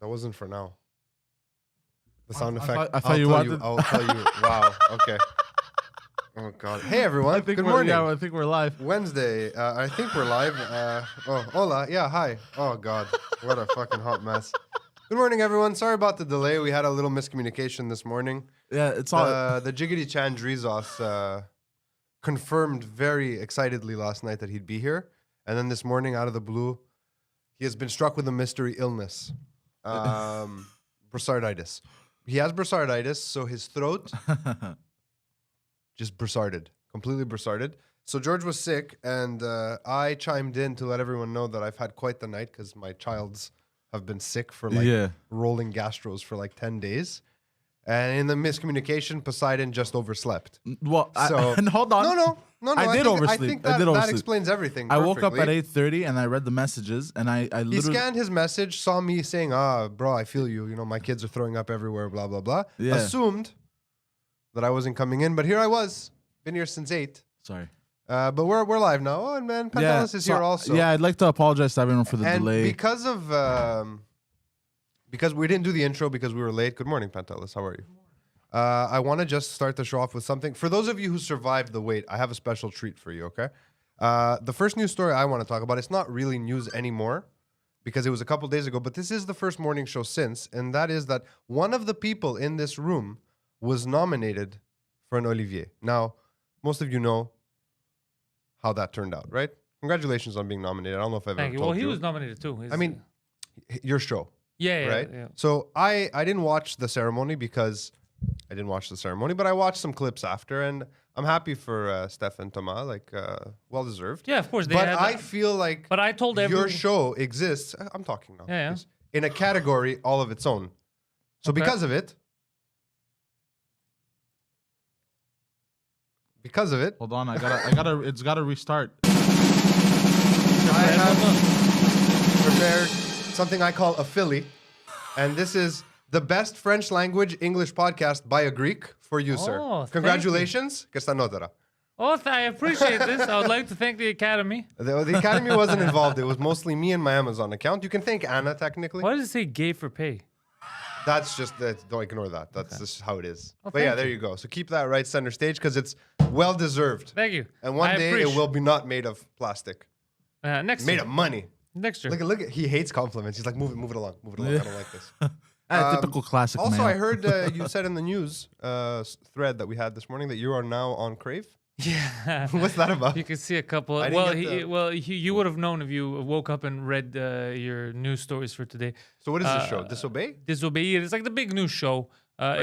That wasn't for now. The sound effect. I thought you wanted. I'll tell you. Wow. Okay. Oh God. Hey everyone. Good morning. Yeah, I think we're live. Wednesday. I think we're live. Hola. Yeah. Hi. Oh God. What a fucking hot mess. Good morning, everyone. Sorry about the delay. We had a little miscommunication this morning. Yeah, it's all. The Jiggity Chan Drizos confirmed very excitedly last night that he'd be here, and then this morning, out of the blue, he has been struck with a mystery illness, bursitis. He has bursitis, so his throat just bursarded, completely bursarded. So George was sick, and I chimed in to let everyone know that I've had quite the night because my child's have been sick for rolling gastros for 10 days. And in the miscommunication, Poseidon just overslept. Well, and hold on. No. I did oversleep. That explains everything. I woke up at 8:30 and I read the messages and I literally... He scanned his message, saw me saying, bro, I feel you. You know, my kids are throwing up everywhere, blah, blah, blah. Yeah. Assumed that I wasn't coming in, but here I was. Been here since 8. Sorry. But we're live now. Oh, and man, Pantelis is here also. Yeah, I'd like to apologize to everyone for the delay. Because of... Because we didn't do the intro because we were late. Good morning, Pantelis. How are you? I want to just start the show off with something. For those of you who survived the wait, I have a special treat for you, okay? The first news story I want to talk about, it's not really news anymore because it was a couple days ago, but this is the first morning show since, and that is that one of the people in this room was nominated for an Olivier. Now, most of you know how that turned out, right? Congratulations on being nominated. I don't know if I've ever told you. Well, he was nominated too. I mean, your show. Yeah, right? Yeah. So I didn't watch the ceremony because I didn't watch the ceremony, but I watched some clips after, and I'm happy for Steph and Thomas, well deserved. Yeah, of course. But I feel like I told your show exists. I'm talking now. Yeah. In a category all of its own. So because of it, Hold on, it's gotta restart. I have prepared something I call a Philly, and this is the best French language English podcast by a Greek for you, sir. Congratulations. I appreciate this. I would like to thank the Academy. The Academy wasn't involved. It was mostly me and my Amazon account. You can thank Anna, technically. Why does it say gay for pay? That's just that. Don't ignore that. That's just how it is. But yeah, there you go. So keep that right center stage because it's well deserved. Thank you. And one day it will be not made of plastic. Next made year. of money. Next year. Look at. He hates compliments. He's like, move it along. I don't like this. Typical classic. Also, man. I heard you said in the news thread that we had this morning that you are now on Crave. Yeah. What's that about? You can see a couple. You would have known if you woke up and read your news stories for today. So what is this show? Disobey? Disobey. It's like the big news show.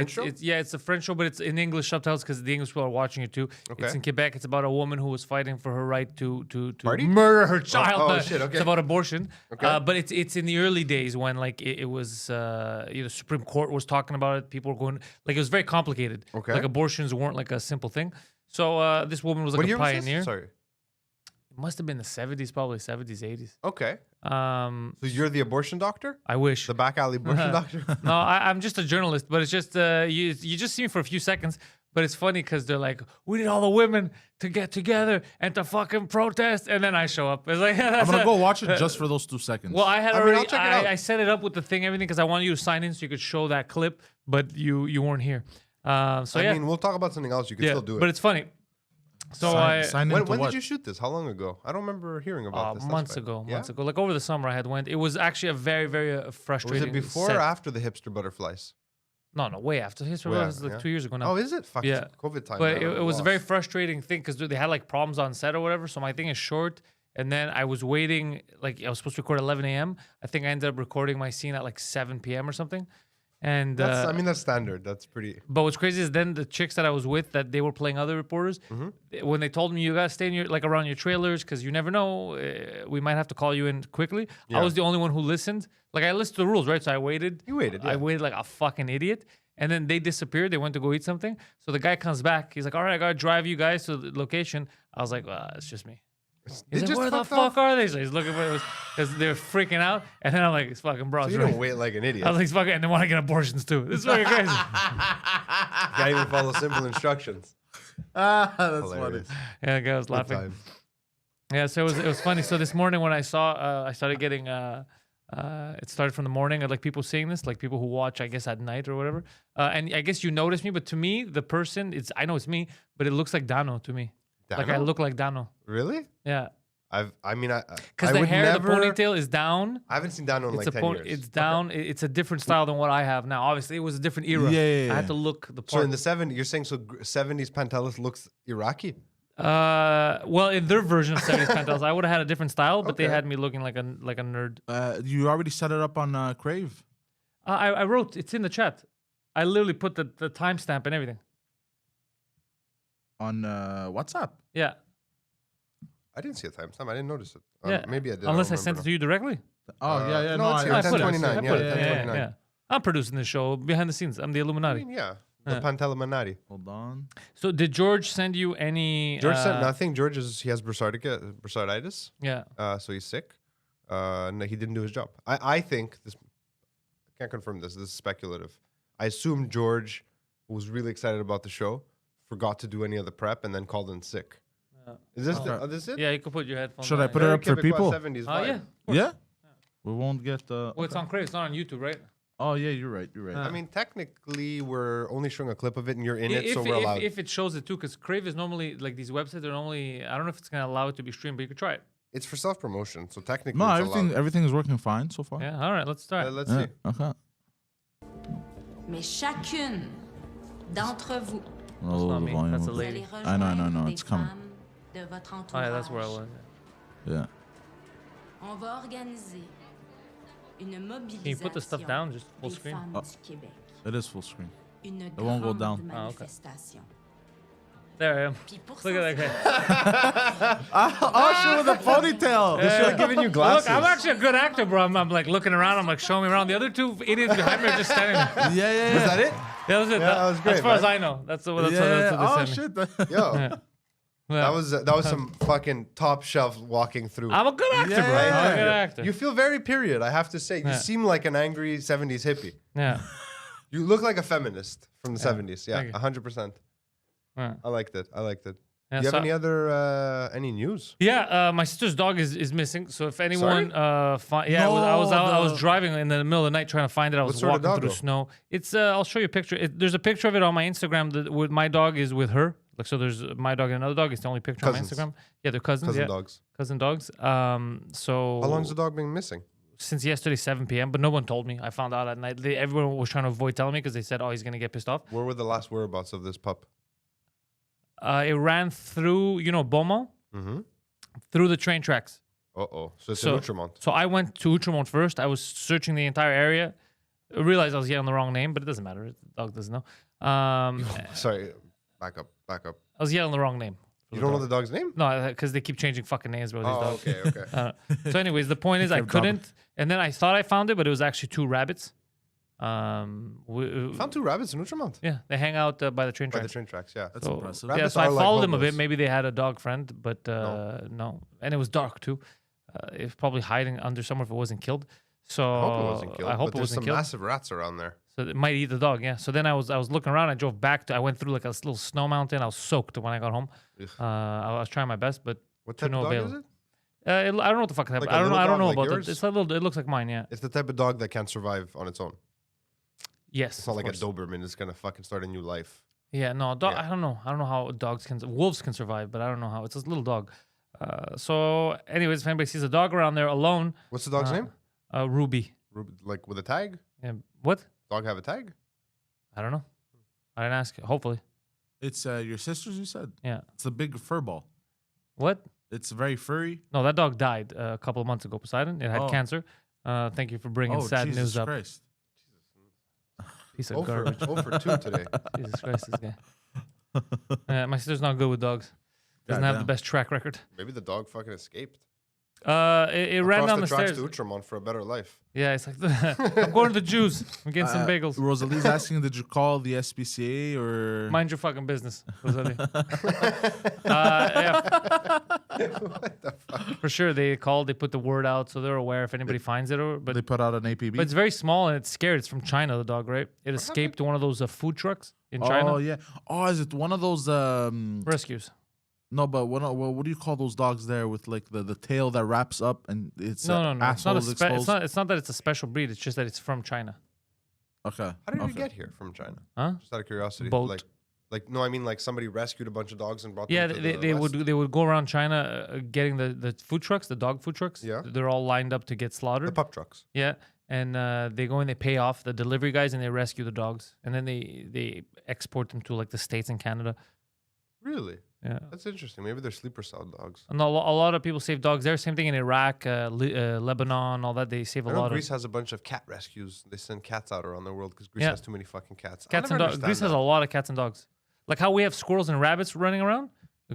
Show? It's a French show, but it's in English subtitles because the English people are watching it too. Okay. It's in Quebec. It's about a woman who was fighting for her right to Party? murder her child. Oh, shit, okay. It's about abortion. Okay. But it's in the early days when it was Supreme Court was talking about it. People were going it was very complicated. Okay. Like abortions weren't like a simple thing. So this woman was like a pioneer. Was this? Sorry. It must have been the 70s, probably 70s, 80s. Okay. So you're the abortion doctor? I wish. The back alley abortion doctor? No, I'm just a journalist, but it's just you just see me for a few seconds. But it's funny because they're like, we need all the women to get together and to fucking protest, and then I show up. It's like I'm gonna go watch it just for those 2 seconds. Well, I'll check it out. I set it up with the thing, everything, because I wanted you to sign in so you could show that clip, but you weren't here. I mean, we'll talk about something else. You can still do it. But it's funny. So when did you shoot this? How long ago? I don't remember hearing about this. Months ago. Like over the summer I had went. It was actually a very, very frustrating. Was it before or after the hipster butterflies? No, way after. Hipster butterflies was 2 years ago now. Oh, is it? Fuck, yeah. COVID time. But it was a very frustrating thing because they had problems on set or whatever. So my thing is short. And then I was waiting, I was supposed to record 11 a.m. I think I ended up recording my scene at 7 p.m. or something. And that's standard. That's pretty. But what's crazy is then the chicks that I was with, that they were playing other reporters, when they told me you gotta stay in your around your trailers because you never know, we might have to call you in quickly. Yeah. I was the only one who listened. I listened to the rules, right? So I waited. You waited. Yeah. I waited like a fucking idiot, and then they disappeared. They went to go eat something. So the guy comes back. He's like, "All right, I gotta drive you guys to the location." I was like, "It's just me." He's like, where the fuck are they? So he's looking for it because they're freaking out. And then I'm like, it's fucking bro. So you don't wait like an idiot. I was like, fucking, and they want to get abortions too. This is fucking crazy. Can't even follow simple instructions. That's hilarious. Funny. Yeah, the guy was laughing. Yeah, so it was funny. So this morning when I saw, I started getting It started from the morning. I like people saying this, like people who watch, I guess, at night or whatever. And I guess you notice me, but to me, the person, I know it's me, but it looks like Dano to me. Like I Dano? look like Dano. Really? Yeah. Because the hair, the ponytail is down. I haven't seen Dano in like 10 years. It's down. It's a different style than what I have now. Obviously, it was a different era. Yeah. I had to look the part. So in the 70s, you're saying 70s Pantelis looks Iraqi? Well, in their version of 70s Pantelis, I would have had a different style, but they Okay. had me looking like a nerd. You already set it up on Crave? I wrote, it's in the chat. I literally put the timestamp and everything. On WhatsApp? Yeah. I didn't see a timestamp. I didn't notice it. Yeah. Maybe I did. Unless I sent it to you directly. Oh, yeah. no, it's here. I put it. 10:29. I Yeah, put it. 10:29. Yeah. I'm producing the show behind the scenes. I'm the I Illuminati. mean, yeah. The Pantelemonati. Hold on. So did George send you any? George sent nothing. George he has bursitis. Yeah. So he's sick. No, he didn't do his job. I think this. I can't confirm this. This is speculative. I assume George was really excited about the show, forgot to do any of the prep, and then called in sick. Is this this it? Yeah, you can put your headphones. Should I on. put it up for Quebecois people? 70s Oh vibe. yeah. Yeah? We won't get the... Well, it's on Crave. It's not on YouTube, right? Oh, yeah, you're right. I mean, technically, we're only showing a clip of it, and you're in it, so we're allowed. If it shows it too, because Crave is normally like these websites are normally. I don't know if it's gonna allow it to be streamed, but you could try it. It's for self-promotion, so technically, No, it's allowed. everything is working fine so far. Yeah. All right. Let's start. Let's Yeah, see. okay. Mais chacune d'entre vous, Oh, not the me, volume that's a of- lady. allez I know, rejoindre des it's coming. femmes de votre entourage. Oh yeah, that's where I was. Yeah. On va organiser une mobilisation Can you put the stuff down, just full des screen? femmes Oh. du Québec. It is full screen. Une won't go grande down. Ah, okay. manifestation. There I am. Puis pour Look at that guy. Oh, she with a ponytail. They should have given you glasses. Look, I'm actually a good actor, bro. I'm like looking around. I'm like showing me around. The other two idiots behind me are just standing there. Yeah. Was that it? That was it. that was great, As far as man. I know, that's what Yeah. they Oh, sent me. shit. Yo, Yeah. that was some fucking top shelf walking through. I'm a good actor, Yeah, bro. I'm a yeah. good actor. You feel very period, I have to say. You Yeah. seem like an angry 70s hippie. Yeah. You look like a feminist from the 70s. Yeah, thank you. 100%. Yeah. I liked it. Yeah, Do you have so- any other any news? Yeah, my sister's dog is missing. So if anyone, No, I was the- driving in the middle of the night trying to find it. I was sort of walking dog, through though? snow. It's I'll show you a picture. There's a picture of it on my Instagram. That with my dog is with her. Like so, there's my dog and another dog. It's the only picture Cousins. on my Instagram. Yeah, they're cousins. Cousin yeah. dogs. Cousin dogs. So How long's the dog been missing? since yesterday 7 p.m. But no one told me. I found out at night. Everyone was trying to avoid telling me because they said, "Oh, he's gonna get pissed off." Where were the last whereabouts of this pup? It ran through, Beaumont, Mm-hmm. through the train tracks. So it's So- in Outremont. So I went to Outremont first. I was searching the entire area. I realized I was yelling the wrong name, but it doesn't matter. The dog doesn't know. Sorry, back up. I was yelling the wrong name. for You the don't know dog. the dog's name? No, because they keep changing fucking names, bro. These Oh, dogs. okay. So, anyways, the point is I kept dropping. couldn't, and then I thought I found it, but it was actually two rabbits. Found two rabbits in Outremont. Yeah, they hang out by the train By the tracks. train tracks, yeah. That's So, impressive. yeah, Rabbits so I are like followed them a bit. hobos. Maybe they had a dog friend, but no. And it was dark too. It's probably hiding under somewhere if it wasn't killed. So I hope it wasn't killed. I hope but it there's wasn't some killed. massive rats around there. So it might eat the dog, yeah. So then I was looking around. I drove back I went through like a little snow mountain. I was soaked when I got home. Ugh. I was trying my best, but What to type no of dog avail. is it? I don't know what the fuck happened. Like a I don't know. little I don't dog know like about yours? it. It's a little. It looks like mine, yeah. It's the type of dog that can't survive on its own. Yes. It's not of like course. a Doberman. It's gonna fucking start a new life. Yeah, no, dog. Yeah. I don't know. I don't know how dogs can. Wolves can survive, but I don't know how. It's a little dog. So, anyways, if anybody sees a dog around there alone, What's the dog's name? Ruby. Like with a tag? Yeah. What? Dog have a tag? I don't know. I didn't ask. Hopefully. It's your sister's, you said? Yeah. It's a big fur ball. What? It's very furry. No, that dog died a couple of months ago. Poseidon. It had Oh. cancer. Thank you for bringing Oh, sad Jesus news up. Christ. Piece of 0 for, garbage. 0 for 2 today. Jesus Christ, this guy. My sister's not good with dogs. Doesn't have the Goddamn. best track record. Maybe the dog fucking escaped. It ran Across down the tracks stairs. to Outremont for a better life. Yeah, it's like I'm going to the Jews. I'm getting some bagels. Rosalie's asking, did you call the SPCA or? Mind your fucking business, Rosalie. Yeah. For sure, they called. They put the word out, so they're aware if anybody finds it. But They put out an APB. it's very small and it's scared. It's from China. The dog, right? It escaped one of those food trucks in China. Oh yeah. Oh, is it one of those? Rescues. No, but what do you call those dogs there with like the tail that wraps up and it's No. It's not asshole is exposed? it's not that it's a special breed. It's just that it's from China. Okay. How did okay. we get here from China? Huh? Just out of curiosity. Boat. Like no, I mean like somebody rescued a bunch of dogs and brought Yeah, them to they the West? would go around China getting the food trucks, the dog food trucks. Yeah. They're all lined up to get The slaughtered. pup trucks. Yeah, and they go and they pay off the delivery guys and they rescue the dogs, and then they export them to like the States and Canada. Really? Yeah. That's interesting. Maybe they're sleeper cell dogs. And a lot of people save dogs there. Same thing in Iraq, Lebanon, all that. They save a I know lot Greece of has a bunch of cat rescues. They send cats out around the world because Greece Yeah. has too many fucking cats. cats and dogs. Greece has a lot of cats and dogs. Like how we have squirrels and rabbits running around.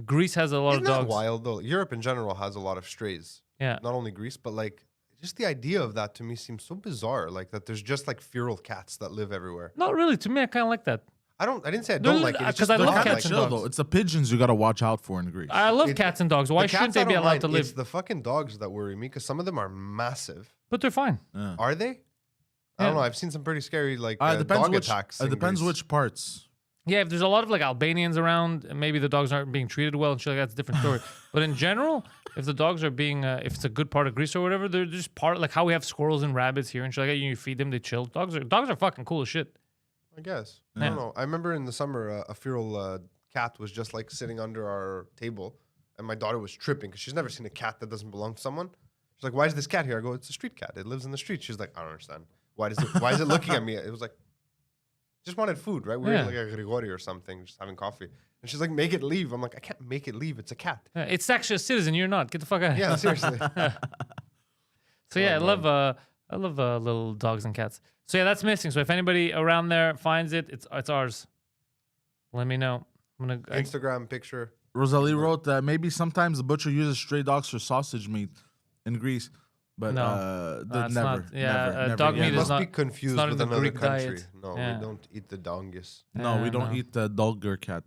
Greece has a lot Isn't of that dogs. wild though? Europe in general has a lot of strays. Yeah. Not only Greece, but like just the idea of that to me seems so bizarre. Like that there's just like feral cats that live everywhere. Not really. To me, I kind of like that. I didn't say I They're don't like it. It's 'cause just I love odd, Kinda cats and chill dogs. though. It's the pigeons you gotta watch out for in Greece. I love It- cats and dogs. Why The cats shouldn't they I be don't allowed mind. to It's live? the fucking dogs that worry me because some of them are massive. But they're fine. Yeah. Are they? I Yeah. don't know. I've seen some pretty scary like It depends dog which. attacks. It in depends Greece. which parts. Yeah, if there's a lot of like Albanians around, maybe the dogs aren't being treated well and shit like that's a different story. But in general, if the dogs are being, if it's a good part of Greece or whatever, they're just part like how we have squirrels and rabbits here and shit like that. You feed them, they chill. Dogs are fucking cool as shit. I guess. I Yeah. don't know. I remember in the summer, a feral cat was just like sitting under our table, and my daughter was tripping because she's never seen a cat that doesn't belong to someone. She's like, "Why is this cat here?" I go, "It's a street cat. It lives in the street." She's like, "I don't understand. Why is it looking at me?" It was like, just wanted food, right? We were Yeah. like a Grigori or something, just having coffee. And she's like, "Make it leave." I'm like, "I can't make it leave. It's a cat." It's actually a citizen. You're not. Get the fuck out. Yeah, seriously. So yeah, Oh, I love little dogs and cats. So yeah, that's missing. So if anybody around there finds it, it's ours. Let me know. I'm gonna. Instagram picture. Rosalie wrote that maybe sometimes the butcher uses stray dogs for sausage meat in Greece, but No, never, it's not. Yeah, never, dog never meat You is must not- be confused not in with the another Greek country. diet. No, Yeah. we don't eat the dongus. No, we don't no. eat the dog or cat.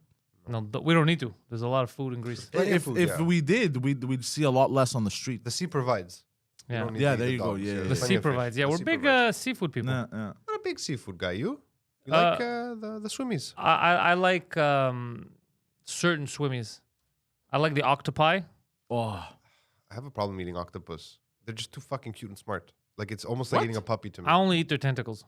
No, we don't need to. There's a lot of food in Greece. Plenty of If food, if yeah. we did, we'd see a lot less on the street. The sea provides. You Yeah, don't need Yeah, to eat there the you go, dogs. yeah, the yeah. Plenty sea of fish. provides. Yeah, The we're sea big provides. seafood people. Yeah, yeah. Not a big seafood guy. You like the swimmies? I like certain swimmies. I like the octopi. Oh, I have a problem eating octopus. They're just too fucking cute and smart. Like it's almost like What? eating a puppy to me. I only eat their tentacles.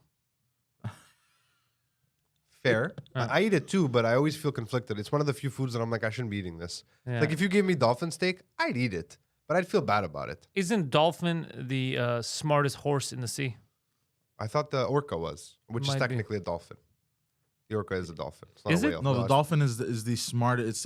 Fair. Yeah. I eat it too, but I always feel conflicted. It's one of the few foods that I'm like, I shouldn't be eating this. Yeah. Like if you gave me dolphin steak, I'd eat it, but I'd feel bad about it. Isn't dolphin the smartest horse in the sea? I thought the orca was, which Might is be. technically a dolphin. The orca is a dolphin. It's not Is a it? whale. no, the it's- dolphin is the smart. It's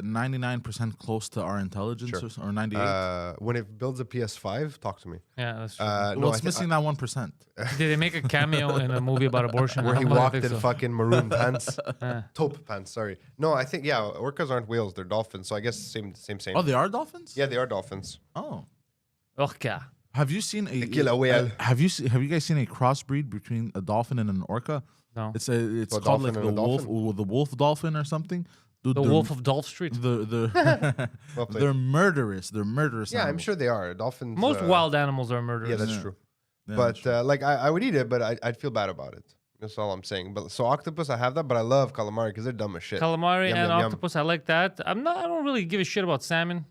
99% close to our intelligence Sure. or 98. When it builds a PS5, talk to me. Yeah, that's true. No, well, I it's thi- missing that 1%. Did they make a cameo in a movie about abortion? where I he don't walked think in so. fucking maroon pants, Yeah. taupe pants. Sorry. No, I think orcas aren't whales; they're dolphins. So I guess same. Oh, they are dolphins? Yeah, they are dolphins. Oh. Orca. Have you seen a killer whale. Have you guys seen a crossbreed between a dolphin and an orca? No. It's So a called like dolphin the and a wolf dolphin? or the wolf dolphin or something. Dude, The they're- Wolf of Dolph Street. Well played. they're murderous. They're murderous. Yeah, I'm animals. sure they are. Dolphins. Most wild animals are murderous. Yeah, that's Yeah. true. Yeah, But sure. like, I would eat it, but I'd feel bad about it. That's all I'm saying. But so octopus, I have that, but I love calamari because they're dumb as shit. Calamari Yum, and yum, yum. octopus, I like that. I don't really give a shit about salmon.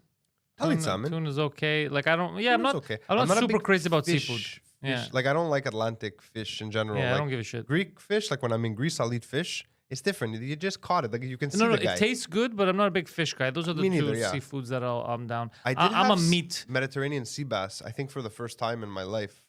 I'll eat salmon. Tuna's okay. Like I don't. Yeah, I'm Tuna's not. okay. I'm not a super big crazy about fish- seafood. fish. Yeah. Like I don't like Atlantic fish in general. Yeah, I like, don't give a shit. Greek fish, like when I'm in Greece, I'll eat fish. It's different. You just caught it. Like you can see No, the guy. it tastes good, but I'm not a big fish guy. Those are the Me two neither, yeah. seafoods that I'm down. I did I'm a have meat. Mediterranean sea bass. I think for the first time in my life,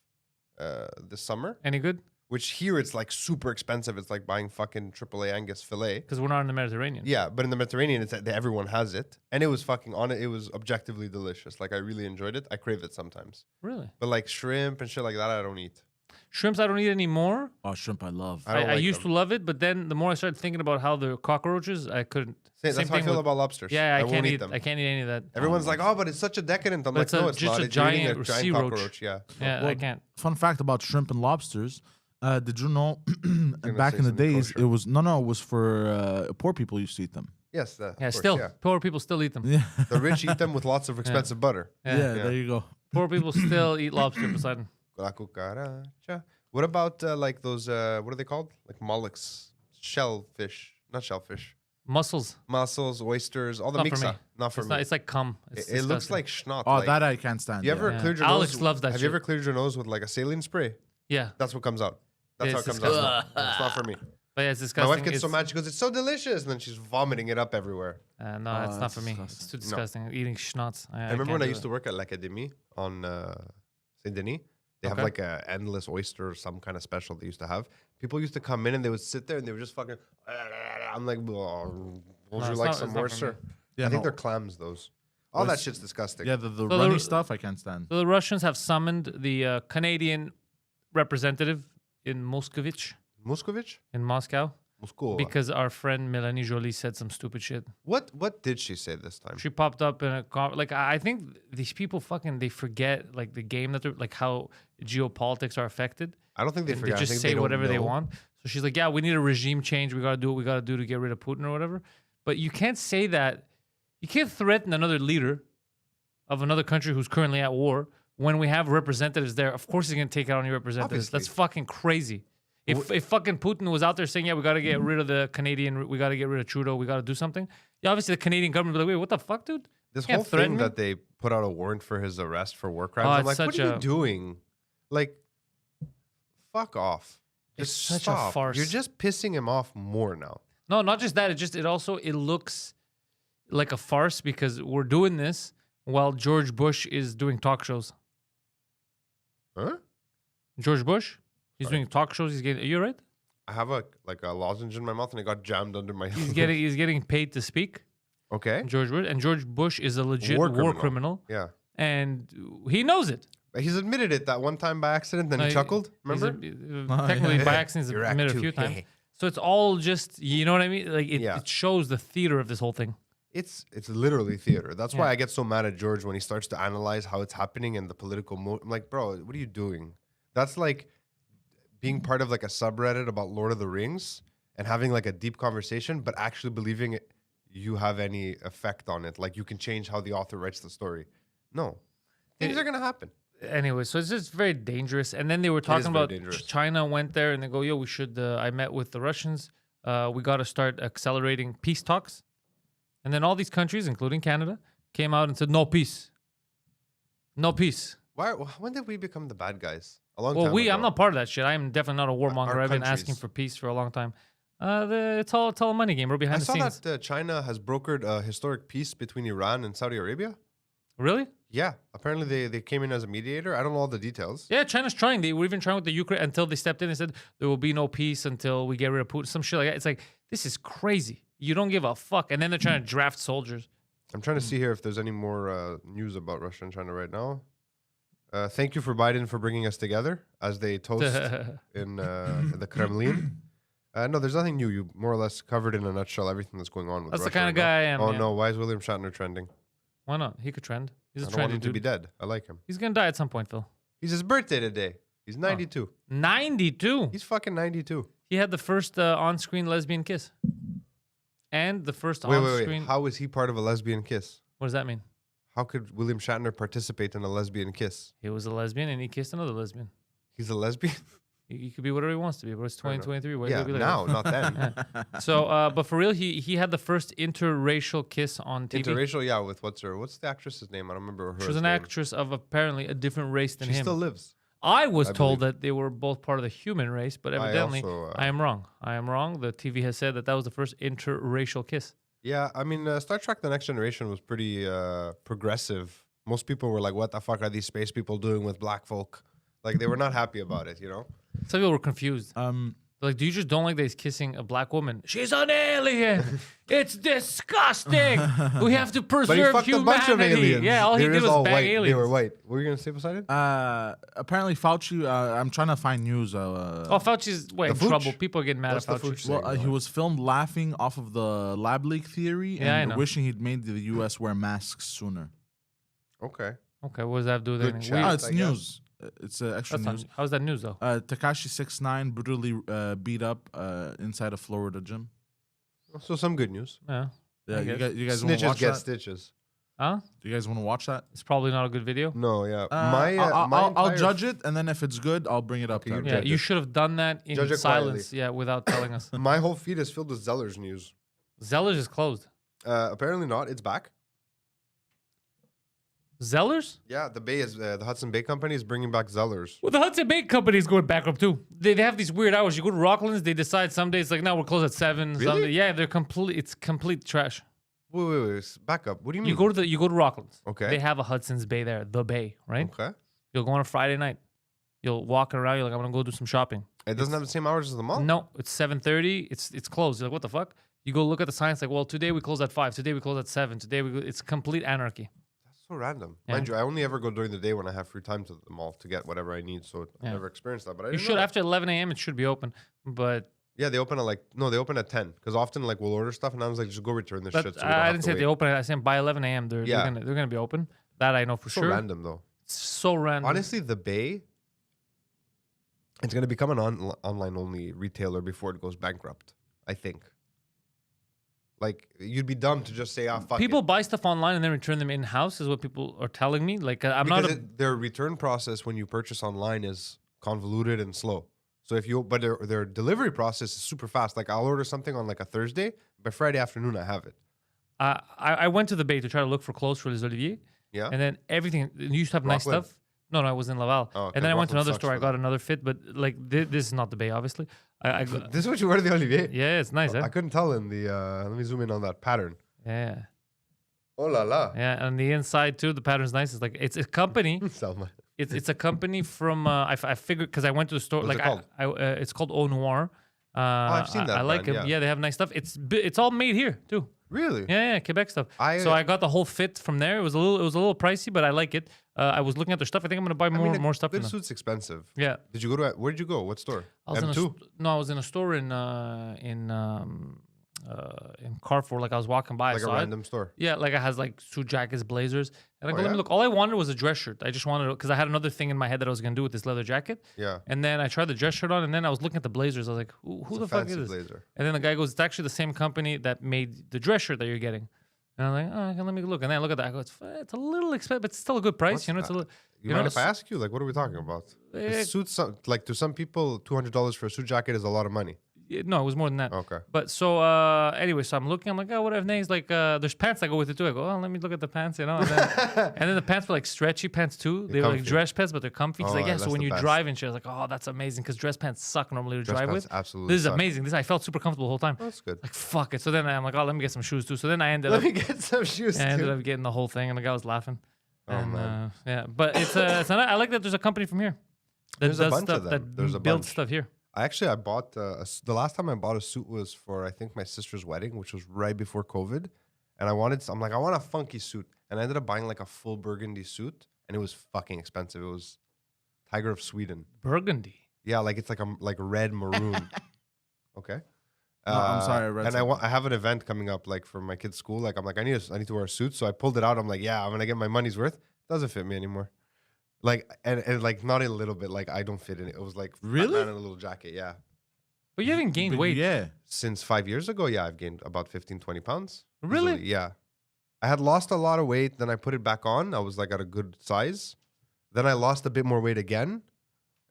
this summer. Any good? Which here it's like super expensive. It's like buying fucking AAA Angus filet. Because we're not in the Mediterranean. Yeah, but in the Mediterranean, it's everyone has it, and it was fucking on it. It was objectively delicious. Like I really enjoyed it. I crave it sometimes, Really? but like shrimp and shit like that, I don't eat. Shrimps, I don't eat anymore. Oh, shrimp, I love. I don't I like used them. to love it, but then the more I started thinking about how the cockroaches, I couldn't. That's Same how I thing feel with- about lobsters. Yeah, I won't can't eat eat. them. I can't eat any of that. Everyone's like, oh, but it's such a decadent. I'm But like, it's no, a- it's just not. a It's eating giant a sea giant roach. cockroach. Yeah. Yeah, I Well, can't. Fun fact about shrimp and lobsters. Did you know back say in the something days kosher. it was it was for poor people used to eat them. Yes. Yeah, of course, still, Yeah. poor people still eat them. Yeah. The rich eat them with lots of expensive butter. Yeah, Yeah. there you go. Poor people still eat lobster, Poseidon. La cucaracha. What about like those? What are they called? Like mollusks, shellfish, not shellfish. Mussels. mussels, oysters, all the Not for mixa. me. Not for It's me. It's like cum. It's It looks disgusting. like schnot. Oh, like, that I can't stand. you ever Yeah. cleared your Alex nose? loves that Have you shit. ever cleared your nose with like a saline spray? Yeah. That's what comes out. That's how it It's comes out. It's not for me. But yeah, it's My disgusting. wife gets so It's- mad. She goes, "It's so delicious," and then she's vomiting it up everywhere. No, it's not that's for me. disgusting. It's too disgusting. Eating schnotz. I remember when I used to work at l'Académie on Saint Denis. They have Okay. like a endless oyster or some kind of special they used to have. People used to come in and they would sit there and they were just fucking. I'm like, oh, would you it's like not- some it's more, not for sir? me. Yeah, I think no. they're clams. Those. All that What's- shit's disgusting. Yeah, the the- runny stuff I can't stand. So the Russians have summoned the Canadian representative in Moscovich Moscovich? in Moscow Moscow. because our friend Melanie Joly said some stupid shit. What did she say this time? She popped up in a like I think these people fucking they forget like the game that they're like how geopolitics are affected. I don't think they And forgot. they I just think say don't whatever they know. want. So she's like, yeah, we need a regime change. We got to do what we got to do to get rid of Putin or whatever. But you can't say that. You can't threaten another leader of another country who's currently at war when we have representatives there. Of course he's going to take out on your representatives. That's Obviously. fucking crazy. If fucking Putin was out there saying, yeah, we got to get rid of the Canadian, we got to get rid of Trudeau, we got to do something. Yeah, obviously the Canadian government would be like, wait, what the fuck, dude? This Can't whole threaten thing me. that they put out a warrant for his arrest for war crimes. Oh, I'm it's like, what such are you a- doing? Like, fuck off. It's Just such a stop. farce. You're just pissing him off more now. No, not just that. It looks like a farce because we're doing this while George Bush is doing talk shows. Huh? George Bush, he's doing talk shows. He's getting. Are you right? I have a lozenge in my mouth and it got jammed under my. He's getting paid to speak. Okay. George Bush is a legit war criminal, Yeah. and he knows it. He's admitted it that one time by accident, then he chuckled. He's Remember? technically yeah. by accident, he's You're admitted act a few two. times. So it's all just, you know what I mean? Like Yeah. it shows the theater of this whole thing. It's literally theater. That's why Yeah. I get so mad at George when he starts to analyze how it's happening and the political I'm like, bro, what are you doing? That's like being part of like a subreddit about Lord of the Rings and having like a deep conversation, but actually believing you have any effect on it. Like you can change how the author writes the story. No. Things are gonna happen. Anyway, so it's just very dangerous. And then they were talking very about dangerous. China went there and they go, yo, we should, I met with the Russians. We got to start accelerating peace talks. And then all these countries, including Canada, came out and said, no peace. No peace. When did we become the bad guys? A long Well, time ago. I'm not part of that shit. I am definitely not a warmonger. Our I've been asking countries. for peace for a long time. It's all a money game. We're I behind the saw scenes. that China has brokered a historic peace between Iran and Saudi Arabia. Really? Yeah, apparently they came in as a mediator. I don't know all the details. Yeah, China's trying. They were even trying with the Ukraine until they stepped in and said there will be no peace until we get rid of Putin. Some shit like that. It's like, this is crazy. You don't give a fuck. And then they're trying to draft soldiers. I'm trying to see here if there's any more news about Russia and China right now. Thank you for Biden for bringing us together as they toast in the Kremlin. No, there's nothing new. You more or less covered in a nutshell everything that's going on with That's the Russia kind of right now. guy I am. Oh yeah. no, why is William Shatner trending? Why not? He could trend. He's a I don't want trendy him to dude. be dead. I like him. He's gonna die at some point, Phil. He's his birthday today. He's 92. 92. He's fucking 92. He had the first on-screen lesbian kiss, and the first Wait. on-screen. How is he part of a lesbian kiss? What does that mean? How could William Shatner participate in a lesbian kiss? He was a lesbian and he kissed another lesbian. He's a lesbian? He could be whatever he wants to be, but it's Fair enough. 2023. Why Yeah, gotta be like now, that? not then. So, but for real, he had the first interracial kiss on TV. Interracial, yeah, with what's the actress's name? I don't remember her. She was an actress of apparently a different race than She him. still lives. I was I told believe. that they were both part of the human race, but evidently also, I am wrong. I am wrong. The TV has said that was the first interracial kiss. Yeah, I mean, Star Trek: The Next Generation was pretty progressive. Most people were like, "What the fuck are these space people doing with black folk?" Like they were not happy about it, you know. Some people were confused. Like, do you just don't like that he's kissing a black woman? She's an alien. It's disgusting. We have to But he preserve fucked a humanity. bunch of aliens. Yeah, all he They were did just was all bang white. aliens. They were white. What were you gonna say, Poseidon? Apparently Fauci. I'm trying to find news. Oh, Fauci's in Fooch? trouble. People are getting mad What's at the Fauci. Fooch saying? Well, he was filmed laughing off of the lab leak theory Yeah, I and know. wishing he'd made the U.S. wear masks sooner. Okay. Okay, what does that have to do with Good anything? chat. Oh, Yes, it's I guess. news. It's extra That's not, news. how's that news though? Tekashi 6ix9ine brutally beat up inside a Florida gym. So some good news. Yeah. Yeah, I you guess. guys want to Snitches watch get that? stitches. Huh? Do you guys want to watch that? It's probably not a good video. No, yeah. I'll entire- judge it, and then if it's good, I'll bring it up. Okay, to you everyone. Yeah, judge you it. should have done that in Judge it silence. quietly. Yeah, without telling us. My whole feed is filled with Zeller's news. Zellers is closed. Apparently not. It's back. Zellers? Yeah, the Bay is the Hudson Bay Company is bringing back Zellers. Well, the Hudson Bay Company is going backrupt too. They have these weird hours. You go to Rocklands, they decide some days like, no, we're closed at 7. Really? Some day- yeah, they're complete. It's complete trash. Wait. Back up. What do you mean? You go to Rocklands. Okay. They have a Hudson's Bay there, the Bay, right? Okay. You'll go on a Friday night. You'll walk around. You're like, I'm gonna go do some shopping. It doesn't have the same hours as the mall. No, it's 7:30. It's closed. You're like, what the fuck? You go look at the signs. Like, well, today we close at 5. Today we close at 7. Today it's complete anarchy. That's so random. Yeah. Mind you, I only ever go during the day when I have free time to the mall to get whatever I need. So Yeah. I've never experienced that. But I You didn't should know. after 11 a.m. It should be open, but Yeah, they open at they open at 10 because often like we'll order stuff and I was like, just go return this shit. So we don't I have didn't to say they wait. open. I said by 11 a.m. They're gonna be open. That I know for So sure. random though. So random. Honestly, the Bay, it's gonna become an online only retailer before it goes bankrupt. I think. Like you'd be dumb to just say, fuck People it. buy stuff online and then return them in house. Is what people are telling me. Like I'm not. Their return process when you purchase online is convoluted and slow. So but their delivery process is super fast. Like I'll order something on like a Thursday, by Friday afternoon I have it. I went to the Bay to try to look for clothes for Les Olivier. Yeah. And then everything you used to have nice Rockland. stuff. No, I was in Laval. Oh, okay. And then I went to Rockland another sucks store. I for got another fit, but like this is not the Bay, obviously. This is what you wear to the Olivier. Yeah, it's nice. I couldn't tell in the. Let me zoom in on that pattern. Yeah, Oh la la. yeah. And the inside too, the pattern's nice. It's like it's a company. Selma. It's a company from I figured because I went to the store. What's like it called? it's called Au Noir. I've seen that I like brand, them. yeah. Yeah, they have nice stuff. It's all made here too. Really? Yeah, Quebec stuff. I- So I got the whole fit from there. It was a little pricey, but I like it. I was looking at their stuff. I think I'm gonna buy more stuff from Good them. suit's expensive. Yeah. Did you go to? Where did you go? What store? I was M2. I was in a store in Carrefour. Like I was walking by, I Like a saw it. random store. Yeah, like it has like suit jackets, blazers, and I go, let yeah? me look. All I wanted was a dress shirt. I just wanted because I had another thing in my head that I was gonna do with this leather jacket. Yeah. And then I tried the dress shirt on, and then I was looking at the blazers. I was like, who the fuck is Fancy this? blazer. And then the guy goes, it's actually the same company that made the dress shirt that you're getting. And I'm like, oh, okay, let me look. And then I look at that. I go, it's a little expensive, but it's still a good price. What's You know, it's a that? little. You know, mind if I s- ask you? Like, what are we talking about? Eh, Suits, like to some people, $200 for a suit jacket is a lot of money. No, it was more than that. Okay. But so anyway, so I'm looking. I'm like, oh, what have names? Like, there's pants that go with it too. I go, oh, let me look at the pants, you know. And then the pants were like stretchy pants too. They were like comfy. dress pants, but they're comfy. He's Oh, like, yeah. yeah, So that's when the you best. drive and shit, I was like, oh, that's amazing because dress pants suck normally to Dress drive pants with. absolutely This is suck. amazing. I felt super comfortable the whole time. That's good. Like fuck it. So then I'm like, oh, let me get some shoes too. So then I ended Let up. me get some shoes I ended too. up getting the whole thing, and the guy was laughing. Oh, And, man. yeah, but it's I like that there's a company from here that There's a does bunch stuff of them. that There's a builds bunch. stuff here. I bought the last time I bought a suit was for I think my sister's wedding, which was right before COVID, and I'm like I want a funky suit, and I ended up buying like a full burgundy suit, and it was fucking expensive. It was Tiger of Sweden. Burgundy. Yeah, like it's like red maroon. Okay. No, I'm sorry, I read And something. I have an event coming up like for my kid's school. Like I'm like I need to wear a suit, so I pulled it out. I'm like, yeah, I'm gonna get my money's worth. Doesn't fit me anymore. Like and like not a little bit. Like I don't fit in it. It was like Really? Batman in a little jacket. Yeah. But you haven't gained But weight. Yeah. Since 5 years ago, yeah, I've gained about 15, 20 pounds. Really? Easily, yeah. I had lost a lot of weight. Then I put it back on. I was like at a good size. Then I lost a bit more weight again.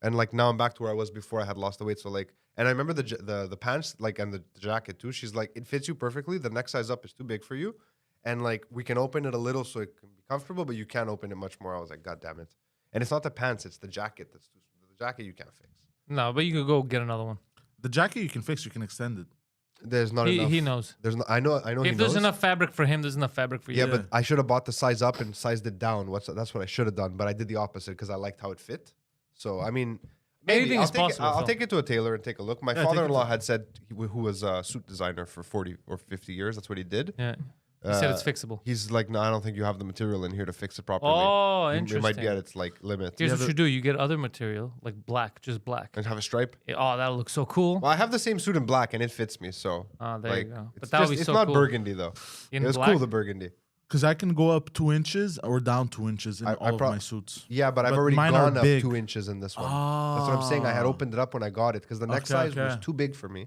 And like now I'm back to where I was before I had lost the weight. So like, and I remember the pants, like, and the jacket too. She's like, it fits you perfectly. The next size up is too big for you. And like, we can open it a little so it can be comfortable, but you can't open it much more. I was like, God damn it. And it's not the pants, it's the jacket that's too, the jacket you can't fix. No, but you could go get another one. The jacket you can fix, you can extend it. There's not enough. He knows. There's no, I know he If there's knows. enough fabric for him, there's enough fabric for you. Yeah, but I should have bought the size up and sized it down. That's what I should have done. But I did the opposite because I liked how it fit. So I mean, maybe Anything I'll is take it- possible, I'll Phil. take it to a tailor and take a look. My Yeah, take it father-in-law to- had said who was a suit designer for 40 or 50 years. That's what he did. Yeah. He said it's fixable. He's like, no, I don't think you have the material in here to fix it properly. Oh, It interesting. might be at its like limit. Here's Yeah, what the- you do: you get other material, like black, just black. And have a stripe. Oh, that'll look so cool. Well, I have the same suit in black and it fits me. So Oh, there you like, go. But it's that would be it's so not cool. burgundy though. In It was black? cool the burgundy. Because I can go up 2 inches or down 2 inches in I all of prob- my suits. Yeah, but I've But already mine are gone up big. 2 inches in this one. That's what I'm saying. I had Ah. opened it up when I got it because the next Okay, size was okay. too big for me,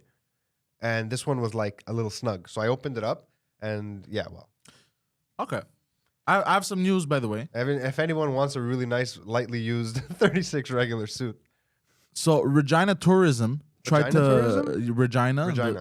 and this one was like a little snug. So I opened it up, and yeah, well, Okay. I have some news, by the way. if anyone wants a really nice, lightly used 36 regular suit, So Regina Tourism tried to Regina? Regina.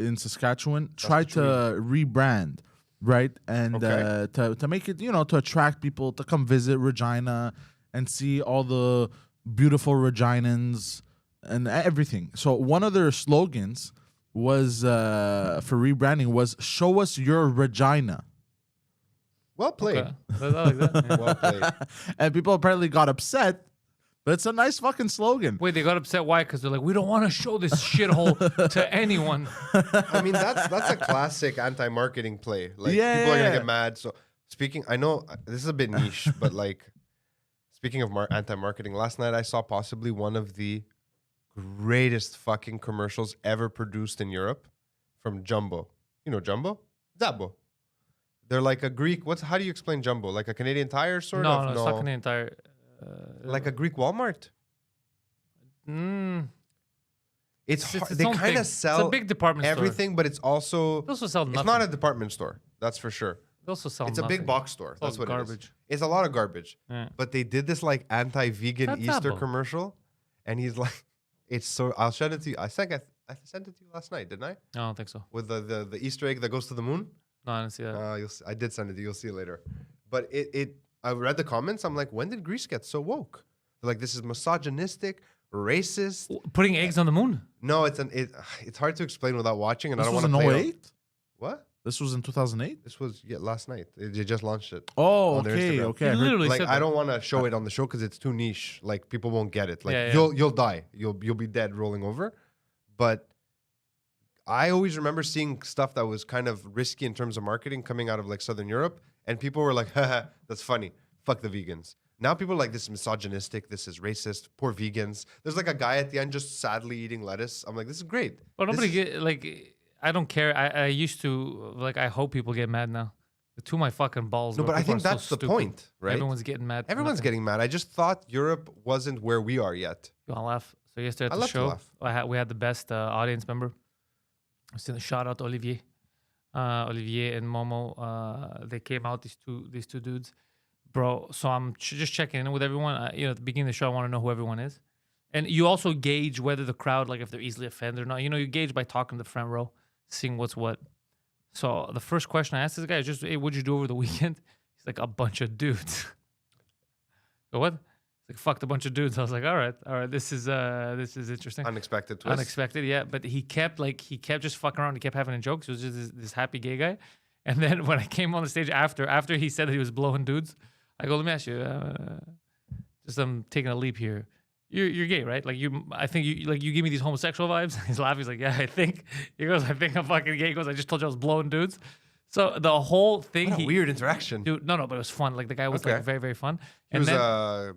In Saskatchewan, tried the to rebrand, right, and to make it, to attract people to come visit Regina and see all the beautiful Reginans and everything. So one of their slogans was for rebranding was "Show us your Regina." Well played. Okay. I like that. Yeah. Well played. And people apparently got upset, but it's a nice fucking slogan. Wait, they got upset. Why? Because they're like, we don't want to show this shithole to anyone. I mean, that's a classic anti-marketing play. Like Yeah, people are gonna yeah. get mad. So I know this is a bit niche, but like speaking of anti-marketing, last night I saw possibly one of the greatest fucking commercials ever produced in Europe from Jumbo. You know Jumbo? Zabo. They're like a Greek. How do you explain Jumbo? Like a Canadian Tire sort of? No, it's not Canadian Tire. Like a Greek Walmart. It's hard. its They own kind thing. of sell It's a big department store. everything, but it's also They also sell nothing. it's not a department store. That's for sure. They also sell It's a nothing. big box store. It's all That's what it is. garbage. It's a lot of garbage. Yeah. But they did this like anti-vegan That's Easter Zabo. commercial, and he's like, "It's so." I'll send it to you. I sent it to you last night, didn't I? I don't think so. With the Easter egg that goes to the moon. No, I didn't see that. I did send it to you. You'll see it later. But I read the comments. I'm like, when did Greece get so woke? They're like, this is misogynistic, racist. Putting eggs on the moon? No, it's hard to explain without watching, and This I don't was want in to play. 08? What? This was in 2008? This was last night. They just launched it. Oh, On their okay, Instagram. okay. I You heard- literally Like said I that. don't want to show it on the show because it's too niche. Like people won't get it. Like Yeah, yeah. you'll die. You'll be dead rolling over. But I always remember seeing stuff that was kind of risky in terms of marketing coming out of like Southern Europe, and people were like, "Haha, that's funny. Fuck the vegans." Now people are like, "This is misogynistic. This is racist. Poor vegans." There's like a guy at the end just sadly eating lettuce. I'm like, "This is great." But This nobody is- get like. I don't care. I used to like. I hope people get mad now. To my fucking balls. No, bro. but I People think are so that's the stupid. point, right? Everyone's getting mad. for Everyone's nothing. getting mad. I just thought Europe wasn't where we are yet. You want to laugh? So yesterday I at the love to show, laugh. we had the best audience member. I was shout out to Olivier, Olivier and Momo. They came out. These two dudes, bro. So I'm just checking in with everyone. At the beginning of the show, I want to know who everyone is, and you also gauge whether the crowd, like if they're easily offended or not. You gauge by talking to the front row, seeing what's what. So the first question I asked this guy is just, "Hey, what'd you do over the weekend?" He's like, "A bunch of dudes." So what? He's like, "Fucked a bunch of dudes." I was like, all right, this is interesting. Unexpected twist. Unexpected, yeah. But he kept just fucking around. He kept having jokes. It was just this happy gay guy. And then when I came on the stage after he said that he was blowing dudes, I go, "Let me ask you, just I'm taking a leap here. You're gay, right? Like I think you give me these homosexual vibes." He's laughing. He's like, "Yeah, I think." He goes, "I think I'm fucking gay." He goes, "I just told you I was blowing dudes." So the whole thing, What a weird interaction. dude. No, but it was fun. Like the guy was Okay. like very, very fun. He was a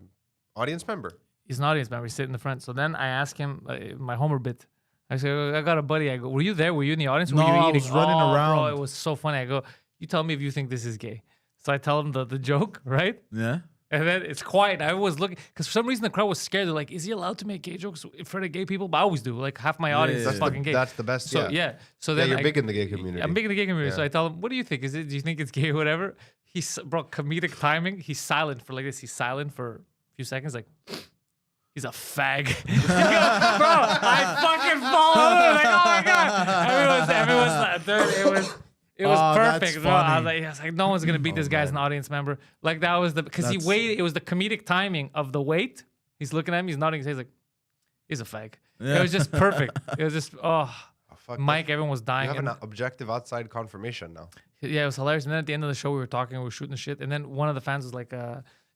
audience member. He's an audience member. He's sitting in the front. So then I ask him my Homer bit. I said, "I got a buddy." I go, "Were you there? Were you in the audience? Were No, you I eating?" was running Bro, around. it was so funny. I go, "You tell me if you think this is gay." So I tell him the joke, right? Yeah. And then it's quiet. I was looking because for some reason the crowd was scared. They're like, "Is he allowed to make gay jokes in front of gay people?" But I always do. Like half my audience yeah, is yeah. fucking gay. That's the best. So yeah. So Yeah, then you're I- big in the gay community. I'm big in the gay community. So Yeah. I tell him, "What do you think? Do you think it's gay or whatever?" He's bro, comedic timing. He's silent for like this. He's silent for a few seconds, like he's a fag. He goes, "Bro, I fucking followed him." Like, oh my god, everyone's it was Oh, that's perfect, bro. I funny. was like, no one's gonna beat this guy as an audience member. Like that was because he That's- waited. It was the comedic timing of the wait. He's looking at me. He's nodding. He's like, "He's a fag." Yeah. It was just perfect. It was just Oh, fuck, Mike. Everyone was You dying. have an And- objective outside confirmation now. yeah, it was hilarious. And then at the end of the show, we were talking, we were shooting the shit. And then one of the fans was like,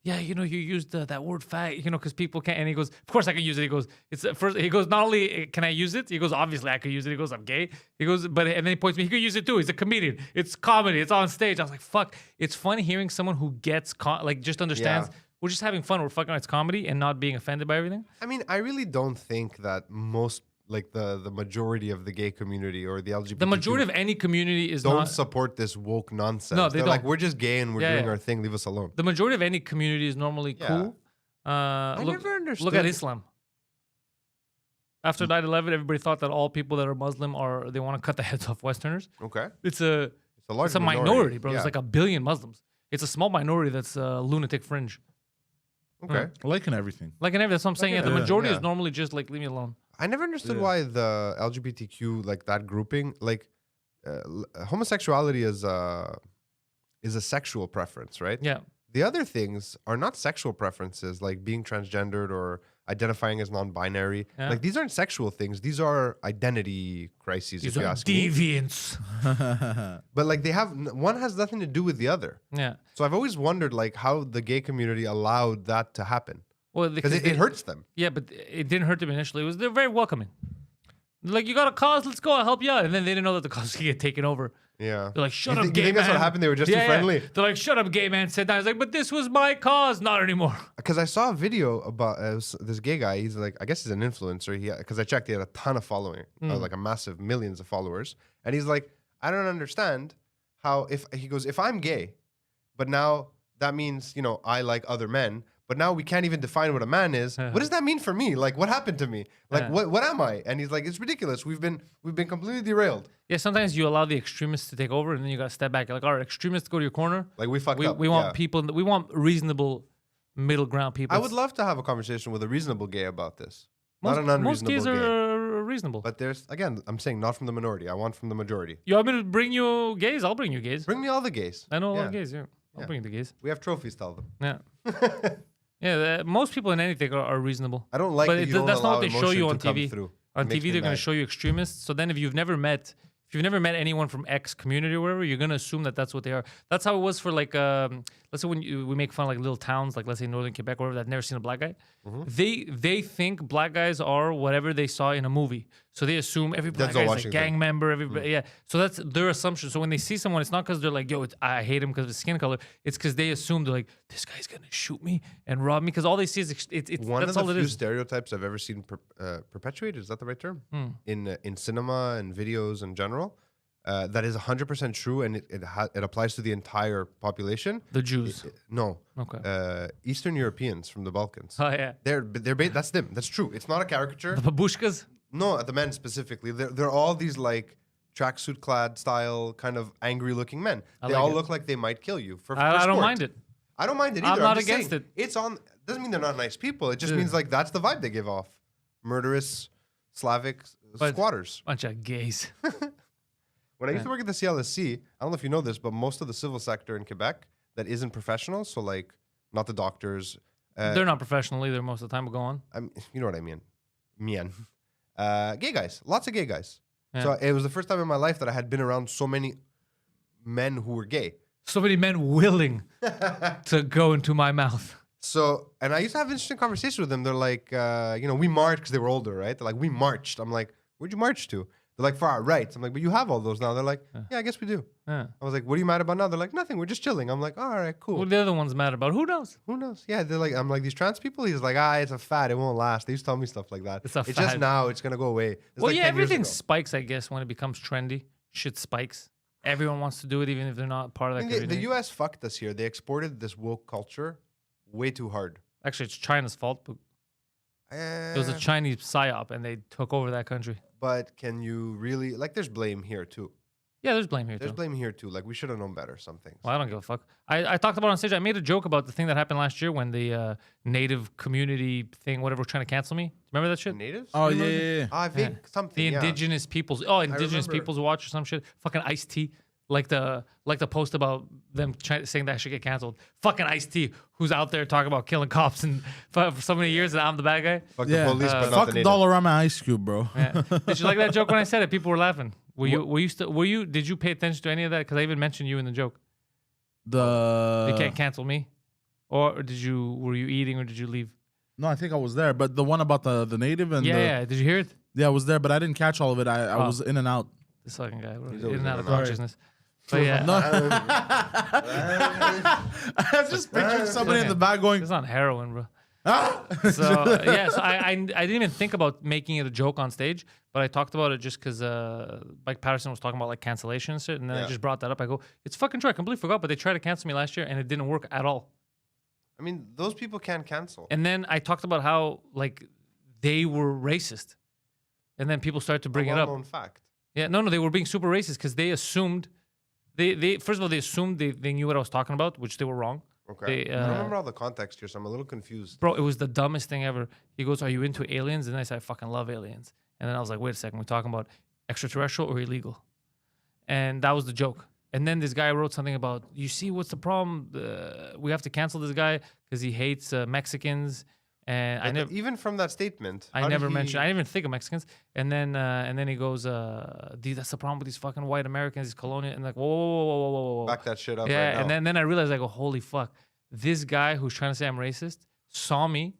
"Yeah, you used that word fag, because people can't." And he goes, "Of course I can use it." He goes, "It's first." He goes, "Not only can I use it," he goes, "Obviously I could use it." He goes, "I'm gay." He goes, "But," and then he points to me, "He could use it too. He's a comedian. It's comedy. It's on stage." I was like, "Fuck!" It's funny hearing someone who gets just understands. Yeah. We're just having fun. We're fucking around. It's comedy and not being offended by everything. I mean, I really don't think that most, like the majority of the gay community or the LGBT, The majority of any community is don't not. support this woke nonsense. No, they They're like, don't. "We're just gay and we're Yeah, doing yeah. our thing. Leave us alone." The majority of any community is normally Yeah. cool. I Look, never understood. Look at Islam. After 9/11, everybody thought that all people that are Muslim they want to cut the heads off Westerners. Okay, It's a large. it's a minority, bro. Yeah. There's like 1 billion Muslims. It's a small minority that's lunatic fringe. Okay. Liking everything. Like and everything. That's what I'm saying. Yeah, the Yeah. majority Yeah. is normally just like, leave me alone. I never understood Yeah. why the LGBTQ like that grouping like homosexuality is a sexual preference, right? Yeah. The other things are not sexual preferences, like being transgendered or identifying as non-binary. Yeah. Like these aren't sexual things; these are identity crises. These if you are ask me. deviants. But like one has nothing to do with the other. Yeah. So I've always wondered like how the gay community allowed that to happen Well, because it hurts them. Yeah, but it didn't hurt them initially. They're very welcoming. Like, you got a cause, let's go, I'll help you out. And then they didn't know that the cause could get taken over. Yeah. They're like, shut You up, think- gay you think man. that's what happened? They were just too friendly? They're like, shut up, gay man. Sit down. He's like, but this was my cause. Not anymore. Because I saw a video about this gay guy. He's like, I guess he's an influencer. Because I checked, he had a ton of following, like a massive millions of followers. And he's like, I don't understand how if I'm gay, but now that means I like other men. But now we can't even define what a man is. What does that mean for me? Like, what happened to me? Like, what am I? And he's like, it's ridiculous. We've been completely derailed. Yeah, sometimes you allow the extremists to take over, and then you got to step back. You're like, all right, extremists, go to your corner. Like we fucked up. We want Yeah. people. We want reasonable middle ground people. I would love to have a conversation with a reasonable gay about this. most, Not an most unreasonable gays gay. are reasonable. But there's, again, I'm saying not from the minority. I want from the majority. You want me to bring you gays? I'll bring you gays. Bring me all the gays. I know a lot Yeah. of gays. Yeah, I'll Yeah. bring the gays. We have trophies, tell them. Yeah. Yeah, most people in anything are reasonable. I don't like But that you don't that's not allow what they show emotion you to on come TV. through. On It makes TV, me they're going to mad. show you extremists. So then, if you've never met anyone from X community or whatever, you're going to assume that that's what they are. That's how it was for like, let's say when we make fun of like little towns, like let's say Northern Quebec or whatever, that never seen a black guy. Mm-hmm. They think black guys are whatever they saw in a movie. So they assume every black Denzel guy is a Washington. gang member. Everybody, yeah. So that's their assumption. So when they see someone, it's not because they're like, yo, I hate him because of his skin color. It's because they assume they're like, this guy's going to shoot me and rob me. Because all they see is it's One that's of all the it few is. stereotypes I've ever seen perpetuated, is that the right term? Hmm. In cinema and videos in general, that is 100% true, and it applies to the entire population. The Jews. No. Okay. Eastern Europeans from the Balkans. Oh, yeah. That's them. That's true. It's not a caricature. The babushkas. No, the men specifically. They're all these like tracksuit clad style, kind of angry looking men. They like all it. look like they might kill you. For I don't sport. mind it. I don't mind it I'm either. not just against saying, it. It's on. Doesn't mean they're not nice people. It just Yeah. means like that's the vibe they give off. Murderous Slavic But- squatters. Bunch of gays. When I used to work at the CLSC, I don't know if you know this, but most of the civil sector in Quebec that isn't professional, so like not the doctors. They're not professional either most of the time, but go on. You know what I mean. Mien. Gay guys. Lots of gay guys. Yeah. So it was the first time in my life that I had been around so many men who were gay. So many men willing to go into my mouth. So, and I used to have interesting conversations with them. They're like, we marched because they were older, right? They're like, we marched. I'm like, where'd you march to? They're like, for our rights. I'm like, but you have all those now. They're like, yeah, I guess we do. Yeah. I was like, what are you mad about now? They're like, nothing. We're just chilling. I'm like, all right, cool. What are the other ones mad about? Who knows? Who knows? Yeah, they're like, I'm like, these trans people. He's like, it's a fad. It won't last. They used to tell me stuff like that. It's a just fad. now. It's gonna go away. It's Well, like yeah, 10 years everything ago. spikes, I guess, when it becomes trendy. Shit spikes. Everyone wants to do it, even if they're not part of that I mean, the community. U.S. fucked us here. They exported this woke culture way too hard. Actually, it's China's fault. But it was a Chinese psyop, and they took over that country. But can you really like? There's blame here too. Yeah, there's blame here, There's too. blame here too. Like we should have known better. Some things. Well, I don't give a fuck. I talked about it on stage. I made a joke about the thing that happened last year when the native community thing, whatever, was trying to cancel me. Remember that shit? Natives? Oh, You yeah, remember? yeah, yeah. I think something. The yeah. indigenous peoples. Oh, indigenous remember. peoples watch or some shit. Fucking Ice-T. Like the post about them saying that should get canceled. Fucking Ice-T, who's out there talking about killing cops and for so many years, and I'm the bad guy. Fuck Yeah. the police, but not Fuck the natives. Dollarama Ice Cube, bro. Yeah. Did you like that joke when I said it? People were laughing. Did you pay attention to any of that? Because I even mentioned you in the joke. You can't cancel me, or were you eating or did you leave? No, I think I was there, but the one about the native and Yeah. Did you hear it? yeah, I was there, but I didn't catch all of it. I Oh. was in and out. This fucking guy, bro. He's In always and out in of and out. consciousness. But yeah, I just pictured somebody in the back going, it's not heroin, bro. ah! So yeah, so I didn't even think about making it a joke on stage, but I talked about it just because Mike Patterson was talking about like cancellation and shit, and then I Yeah. just brought that up. I go, it's fucking true. I completely forgot, but they tried to cancel me last year, and it didn't work at all. I mean, those people can't cancel. And then I talked about how like they were racist, and then people started to bring it up. Well-known fact. Yeah, no, they were being super racist because they assumed they first of all they assumed they knew what I was talking about, which they were wrong. Okay. They, I don't remember all the context here, so I'm a little confused. Bro, it was the dumbest thing ever. He goes, "Are you into aliens?" And I said, "I fucking love aliens." And then I was like, "Wait a second, we're talking about extraterrestrial or illegal?" And that was the joke. And then this guy wrote something about, "You see, what's the problem? We have to cancel this guy because he hates Mexicans." And I Like, never, even from that statement, I how did never he- mentioned. I didn't even think of Mexicans. And then he goes, "That's the problem with these fucking white Americans, these colonial." And like, whoa, whoa, whoa, whoa, whoa, whoa. back that shit up. Yeah, right now. and then I realized, I go, holy fuck, this guy who's trying to say I'm racist saw me,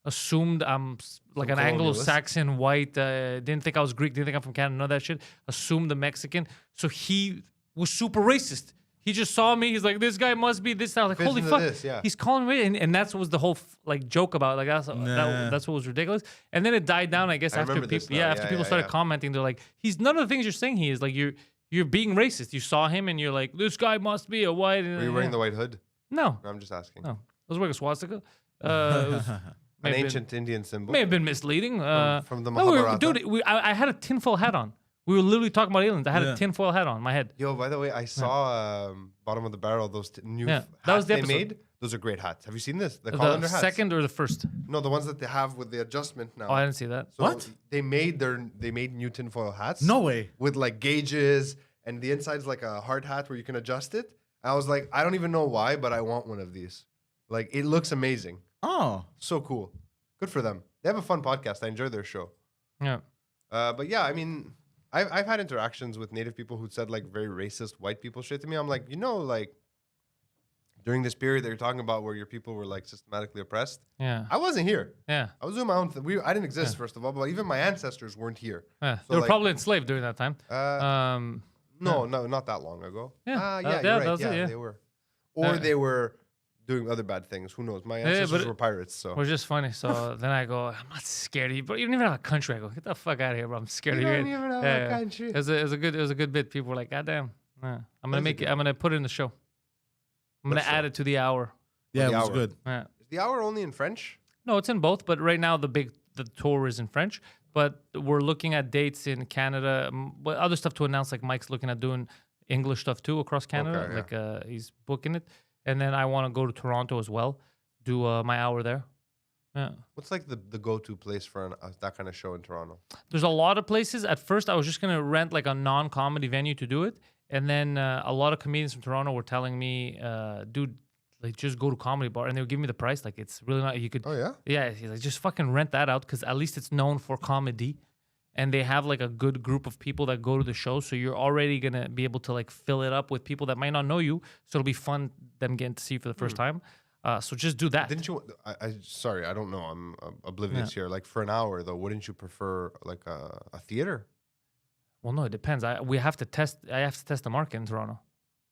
assumed I'm like an colonialist. Anglo-Saxon white, didn't think I was Greek, didn't think I'm from Canada, none of that shit, assumed the Mexican. So he was super racist. He just saw me. He's like, this guy must be this. I was like, Fits holy into fuck, this, yeah. he's calling me, and that's what was the whole like joke about. Like that's Nah. that's what was ridiculous. And then it died down, I guess, I after remember this people, now. after Yeah, people yeah, started yeah. commenting. They're like, he's none of the things you're saying. He is like you're being racist. You saw him, and you're like, this guy must be a white. Were you wearing the white hood? No, No, I'm just asking. no. I was wearing a swastika. It was, An may have been- ancient Indian symbol. may have been misleading. from the no, Mahabharata. dude, I had a tinfoil hat on. We were literally talking about aliens. I had Yeah. a tinfoil hat on my head. Yo, by the way, I saw bottom of the barrel those new Yeah, hats that was the they episode. made. Those are great hats. Have you seen this? The The colander hats. second or the first? No, the ones that they have with the adjustment now. Oh, I didn't see that. So What? They made new tinfoil hats. No way. With like gauges, and the inside's like a hard hat where you can adjust it. I was like, I don't even know why, but I want one of these. Like, it looks amazing. Oh. So cool. Good for them. They have a fun podcast. I enjoy their show. Yeah. But yeah, I mean, I've had interactions with Native people who said like very racist white people shit to me. I'm like, like during this period that you're talking about where your people were like systematically oppressed, Yeah. I wasn't here. Yeah. I was doing my own thing. I didn't exist, first of all, but even my ancestors weren't here. Yeah. So, They were like- probably enslaved during that time. No, not that long ago. Yeah, Yeah, that- you're that right. was it, yeah. They were. Or they were doing other bad things. Who knows? My Yeah, ancestors but were pirates, so. It was just funny. So then I go, I'm not scared of you, bro. You don't even have a country. I go, get the fuck out of here, bro. I'm scared You of you. don't even have a country. It was a good bit. People were like, God damn. Yeah. I'm gonna That's a make it. good- I'm gonna put it in the show. I'm gonna What add show? it to the hour. Yeah, it the was hour. good. Yeah. Is the hour only in French? No, it's in both, but right now the tour is in French. But we're looking at dates in Canada, but other stuff to announce. Like Mike's looking at doing English stuff too across Canada. Okay, yeah. Like he's booking it, and then I want to go to Toronto as well, do my hour there. Yeah, What's like the go-to place for that kind of show in Toronto? there's a lot of places. At first, I was just gonna rent like a non-comedy venue to do it, and then a lot of comedians from Toronto were telling me, dude, like just go to comedy bar, and they were giving me the price. Like it's really not. You could. Oh yeah. Yeah, he's like, just fucking rent that out because at least it's known for comedy. And they have like a good group of people that go to the show. So you're already going to be able to like fill it up with people that might not know you. So it'll be fun them getting to see you for the first time. So just do that. Didn't you? Sorry, I don't know. I'm oblivious here. Like for an hour though, wouldn't you prefer like a theater? Well, no, it depends. I have to test the market in Toronto.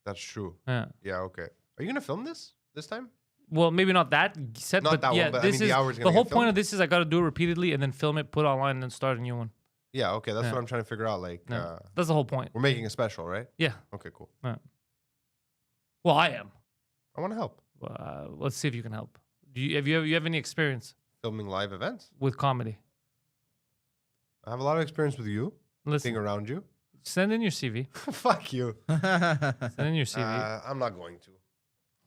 That's true. Yeah. Yeah. Okay. Are you gonna film this time? Well, maybe not that set, Not but that yeah, one, but I this mean, the is hour's the gonna whole get point of filmed. this is I got to do it repeatedly and then film it, put it online, and then start a new one. Yeah. Okay. That's Yeah. what I'm trying to figure out. Like, Yeah. That's the whole point. we're making a special, right? Yeah. Okay. Cool. Well, I am. I want to help Let's see if you can help. Do you have any experience filming live events. with comedy? I have a lot of experience with you Listen, being around you. send in your CV. Fuck you. Send in your CV. I'm not going to.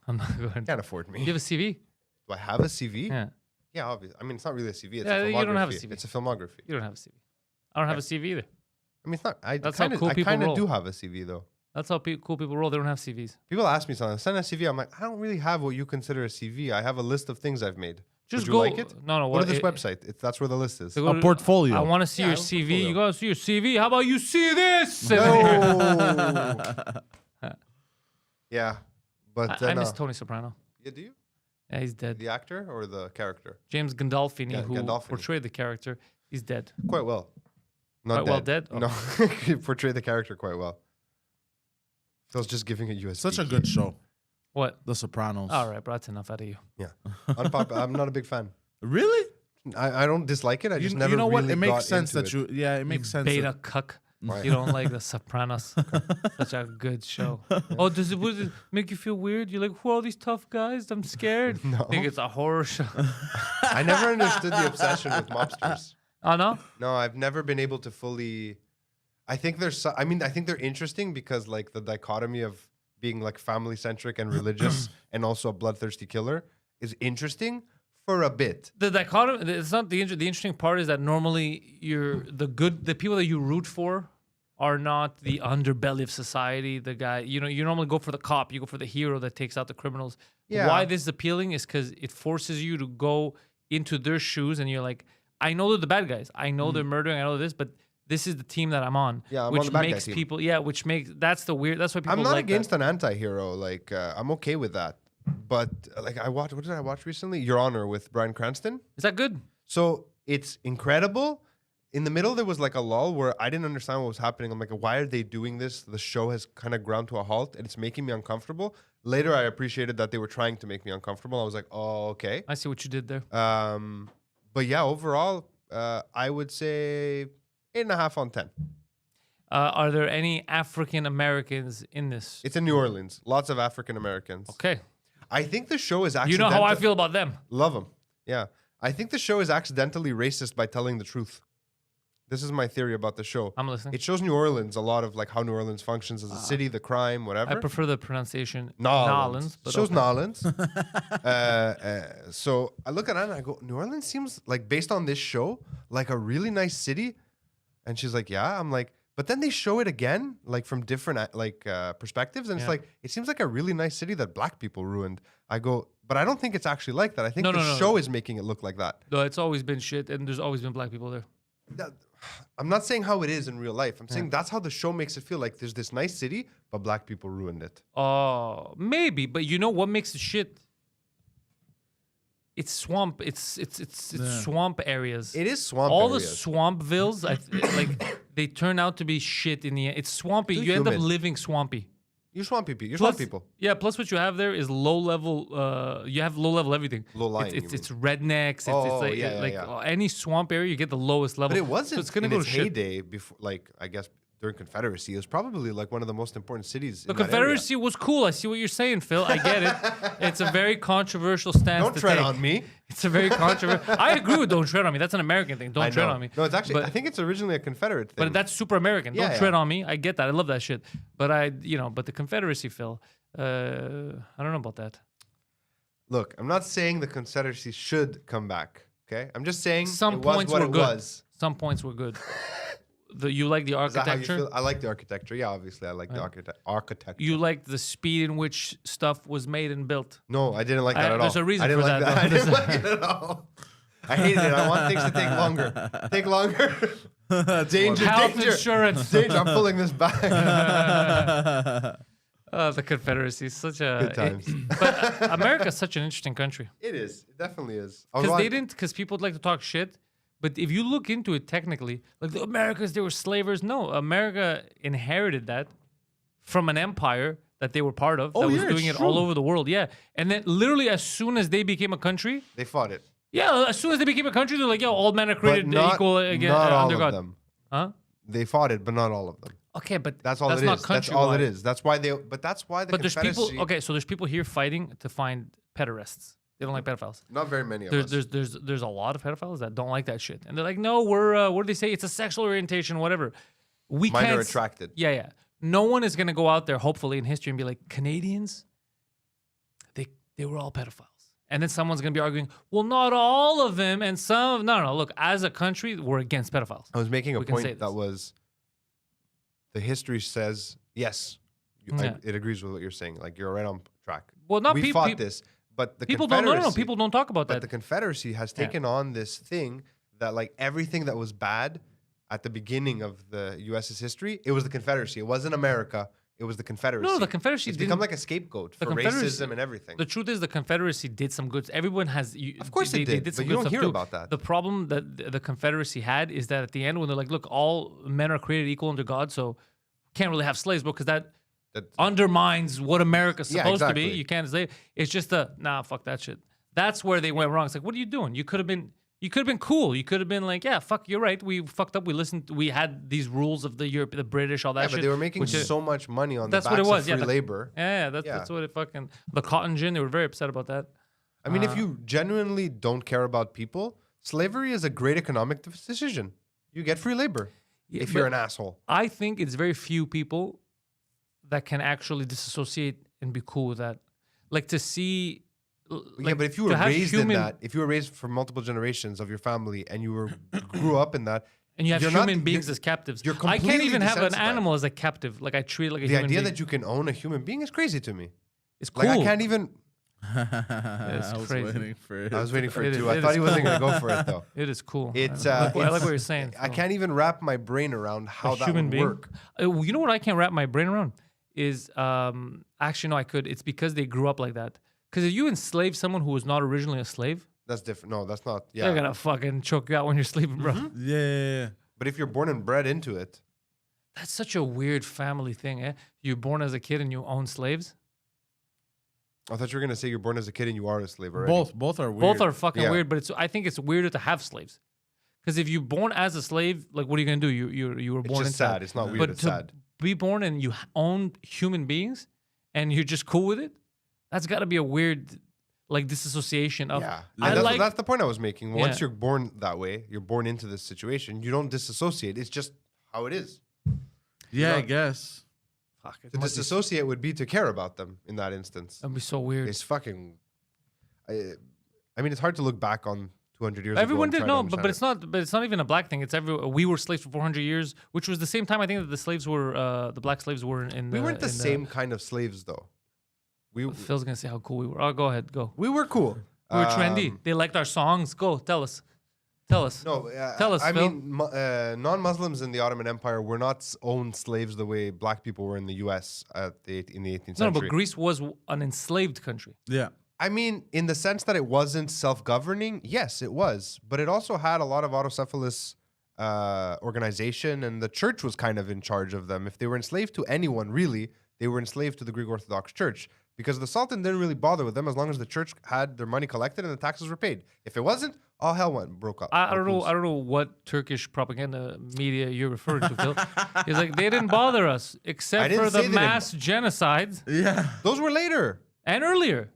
I'm not going. Can't afford me. You have a CV? Do I have a CV? Yeah. Yeah, obviously. I mean, it's not really a CV. It's Yeah, a filmography. you don't have a CV. It's a filmography. You don't have a CV. I don't have a CV either. I mean, it's not. I That's how kind of cool people roll. do have a CV though. That's how cool people roll. They don't have CVs. People ask me something. Send a CV. I'm like, I don't really have what you consider a CV. I have a list of things I've made. Just Would go. you like it? No. Go to this website. That's where the list is. to go A to- portfolio. I want to see Yeah, your a CV. portfolio. You gotta see your CV. How about you see this? No. Yeah, but I no. miss Tony Soprano. Yeah, do you? Yeah, he's dead. The actor or the character? James Gandolfini, Yeah, who Gandolfini. portrayed the character, he's dead. Quite well. Not Quite well dead? No, he portrayed the character quite well. So I was just giving it you a Such a good show. What? The Sopranos. All right, bro. That's enough out of you. Yeah, I'm not a big fan. Really? I don't dislike it. I just never. You know what? really It makes got sense into that it. you. Yeah, it makes sense. Beta that- cuck. Why? You don't like The Sopranos. Such a good show. Oh, does it make you feel weird? You're like, who are all these tough guys? I'm scared. No. I think it's a horror show. I never understood the obsession with mobsters. Oh, no? No, I've never been able to fully. I think there's. I think they're interesting because like the dichotomy of being like family centric and religious and also a bloodthirsty killer is interesting for a bit. The dichotomy. It's not the interesting part is that normally the people that you root for are not the underbelly of society. The guy, you normally go for the cop. You go for the hero that takes out the criminals. Yeah. Why this is appealing is because it forces you to go into their shoes, and you're like, I know they're the bad guys. I know they're murdering. I know this, but this is the team that I'm on. Yeah, I'm which on the bad guy makes team. people. Yeah, which makes that's why people. I'm not like against that. an anti-hero. Like I'm okay with that. But like what did I watch recently? Your Honor with Bryan Cranston. Is that good? So it's incredible. In the middle, there was like a lull where I didn't understand what was happening. I'm like, why are they doing this? The show has kind of ground to a halt and it's making me uncomfortable. Later, I appreciated that they were trying to make me uncomfortable. I was like, oh, okay. I see what you did there. But yeah, overall, I would say 8.5 on 10. Are there any African Americans in this? It's in New Orleans. Lots of African Americans. Okay. I think the show is You accidental. know how I feel about them. Love them. Yeah. I think the show is accidentally racist by telling the truth. This is my theory about the show. I'm listening. It shows New Orleans a lot of like how New Orleans functions as a city, the crime, whatever. I prefer the pronunciation Nolans. but Shows okay. Nolans. So I look at it and I go, New Orleans seems like, based on this show, like a really nice city. And she's like, yeah. I'm like, but then they show it again, like from different perspectives. And it's Yeah. like, it seems like a really nice city that black people ruined. I go, but I don't think it's actually like that. I think No, the no, no, show no. is making it look like that. No, it's always been shit, and there's always been black people there. I'm not saying how it is in real life. I'm saying that's how the show makes it feel like there's this nice city, but black people ruined it. Oh, maybe, but you know what makes it shit? It's swamp. It's swamp areas. It is swamp All areas. the Swampvilles, like they turn out to be shit in the end. It's swampy. Too You end up humid. living swampy. You're swamp people. You're swamp people. Yeah. Plus, what you have there is low level. You have low level everything. Low lying, It's you it's rednecks. It's, Oh, like yeah, like yeah. any swamp area, you get the lowest level. But it wasn't So it's gonna in go its to shit. heyday before, like, I guess during Confederacy. It was probably like one of the most important cities The in that area. Confederacy was cool. I see what you're saying, Phil. I get it. It's a very controversial stance Don't to tread take. on me. It's a very controversial. I agree with "Don't tread on me." That's an American thing. Don't I tread know. on me. No, it's actually, But, I think it's originally a Confederate thing. but that's super American. Don't Yeah, tread yeah. on me. I get that. I love that shit. But but the Confederacy, Phil. I don't know about that. Look, I'm not saying the Confederacy should come back. Okay, I'm just saying Some it was points what were it good. was. Some points were good. You like the Is that how you architecture. feel? I like the architecture. Yeah, obviously, I like the architecture. You liked the speed in which stuff was made and built. No, I didn't like that at all. There's a reason I didn't for like that, I though. didn't like it at all. I hated it. I want things to take longer. Take longer. Danger, Health danger. insurance. Danger, I'm pulling this back. The Confederacy is such a Good times. but America's such an interesting country It is. It definitely is. because people like to talk shit. But if you look into it technically, like the Americans, they were slavers. No, America inherited that from an empire that they were part of that was yeah, doing it's it all true. over the world. Yeah, and then literally as soon as they became a country, They fought it. yeah, as soon as they became a country, they're like, yo, all men are But created not, equal again not all under of God. them. Huh? They fought it, but not all of them. Okay, but That's all it not is. That's all it countrywide. is. That's why they. But that's why the But there's people. Confederacy. Okay, so there's people here fighting to find pederasts. They don't like pedophiles. Not very many of us. There's a lot of pedophiles that don't like that shit, and they're like, no, we're what do they say? It's a sexual orientation, whatever. We Mine can't are attracted. Yeah, yeah. No one is gonna go out there, hopefully, in history and be like, Canadians, they were all pedophiles, and then someone's gonna be arguing, well, not all of them, and some. No. Look, as a country, we're against pedophiles. I was making a We can say point that this. was. The history says yes. Yeah. It agrees with what you're saying. Like you're right on track. Well, not we people. fought this, but the People don't. No. Confederacy. People don't talk about But that. the Confederacy has taken on this thing that, like, everything that was bad at the beginning of the U.S.'s history, it was the Confederacy. It wasn't America. It was the Confederacy. No, the Confederacy It's didn't. become like a scapegoat the for Confederacy- racism and everything. The truth is, the Confederacy did some good. Everyone has. Of course it did, some but you good don't stuff hear too. about that. The problem that the Confederacy had is that at the end, when they're like, "Look, all men are created equal under God, so can't really have slaves, because that undermines what America's Yeah, supposed to be. exactly. You can't slave." It's just fuck that shit. That's where they went wrong. It's like, what are you doing? You could have been. You could have been cool. You could have been like, yeah, fuck, you're right. We fucked up. We listened. We had these rules of the Europe, the British, all that yeah, shit. but they were making which is- so much money on That's the what it backs was, of yeah, free the- labor. Yeah, that's what it fucking. The cotton gin. They were very upset about that. I mean, if you genuinely don't care about people, slavery is a great economic decision. You get free labor Yeah, if you're but an asshole. I think it's very few people that can actually disassociate and be cool with that. Like to see. Yeah, but if you were to have raised in human- that, if you were raised for multiple generations of your family and you grew up in that, and you have you're not- human beings you're- as captives. you're I can't completely even have an desensitized. animal as a captive. Like I treat it like a the human idea being. that you can own a human being is crazy to me. It's cool. Like I can't even. I was crazy. waiting for it. I was waiting for It it is- too. I it thought is he wasn't cool. gonna go for it though. It is cool. It's I like what it's- you're saying. I can't even wrap my brain around how A that human would being. work. You know what I can't wrap my brain around is actually no, I could. It's because they grew up like that. Because if you enslave someone who was not originally a slave, That's different. No, that's not. they're Yeah, gonna fucking choke you out when you're sleeping, bro. Yeah. but if you're born and bred into it, That's such a weird family thing, eh? You're born as a kid and you own slaves. I thought you were gonna say you're born as a kid and you are a slave already. Both are weird. Both are fucking Yeah. weird, but I think it's weirder to have slaves. Because if you're born as a slave, like what are you gonna do? You were It's born just into sad. It's not weird. But It's to sad. be born and you own human beings and you're just cool with it, that's got to be a weird, like disassociation of. Yeah, I and like. that's the point I was making. Once Yeah. you're born that way, you're born into this situation. You don't disassociate. It's just how it is. Yeah, I know- guess. Fuck, it To must be- disassociate would be to care about them in that instance. That'd be so weird. It's fucking. I mean, it's hard to look back on 200 years. Everyone ago did and try to no, but understand it's not. But it's not even a black thing. It's we were slaves for 400 years, which was the same time I think that the slaves were the black slaves were in. We weren't the same kind of slaves, though. We Phil's gonna say how cool we were. Oh, go ahead, go. we were cool. We were trendy. Um, They liked our songs. Go, tell us. Tell us. No, Tell us, I Phil. mean, non-Muslims in the Ottoman Empire were not owned slaves the way black people were in the U.S. In the 18th No, century. but Greece was an enslaved country. Yeah. I mean, in the sense that it wasn't self-governing, yes, it was. But it also had a lot of autocephalous organization, and the church was kind of in charge of them. If they were enslaved to anyone, really, they were enslaved to the Greek Orthodox Church. Because the Sultan didn't really bother with them as long as the church had their money collected and the taxes were paid. If it wasn't, all hell broke up. I don't broke know. loose. I don't know what Turkish propaganda media you're referring to, Phil. He's like they didn't bother us I except didn't for say the they didn't mass genocides Yeah. Those were later. and earlier.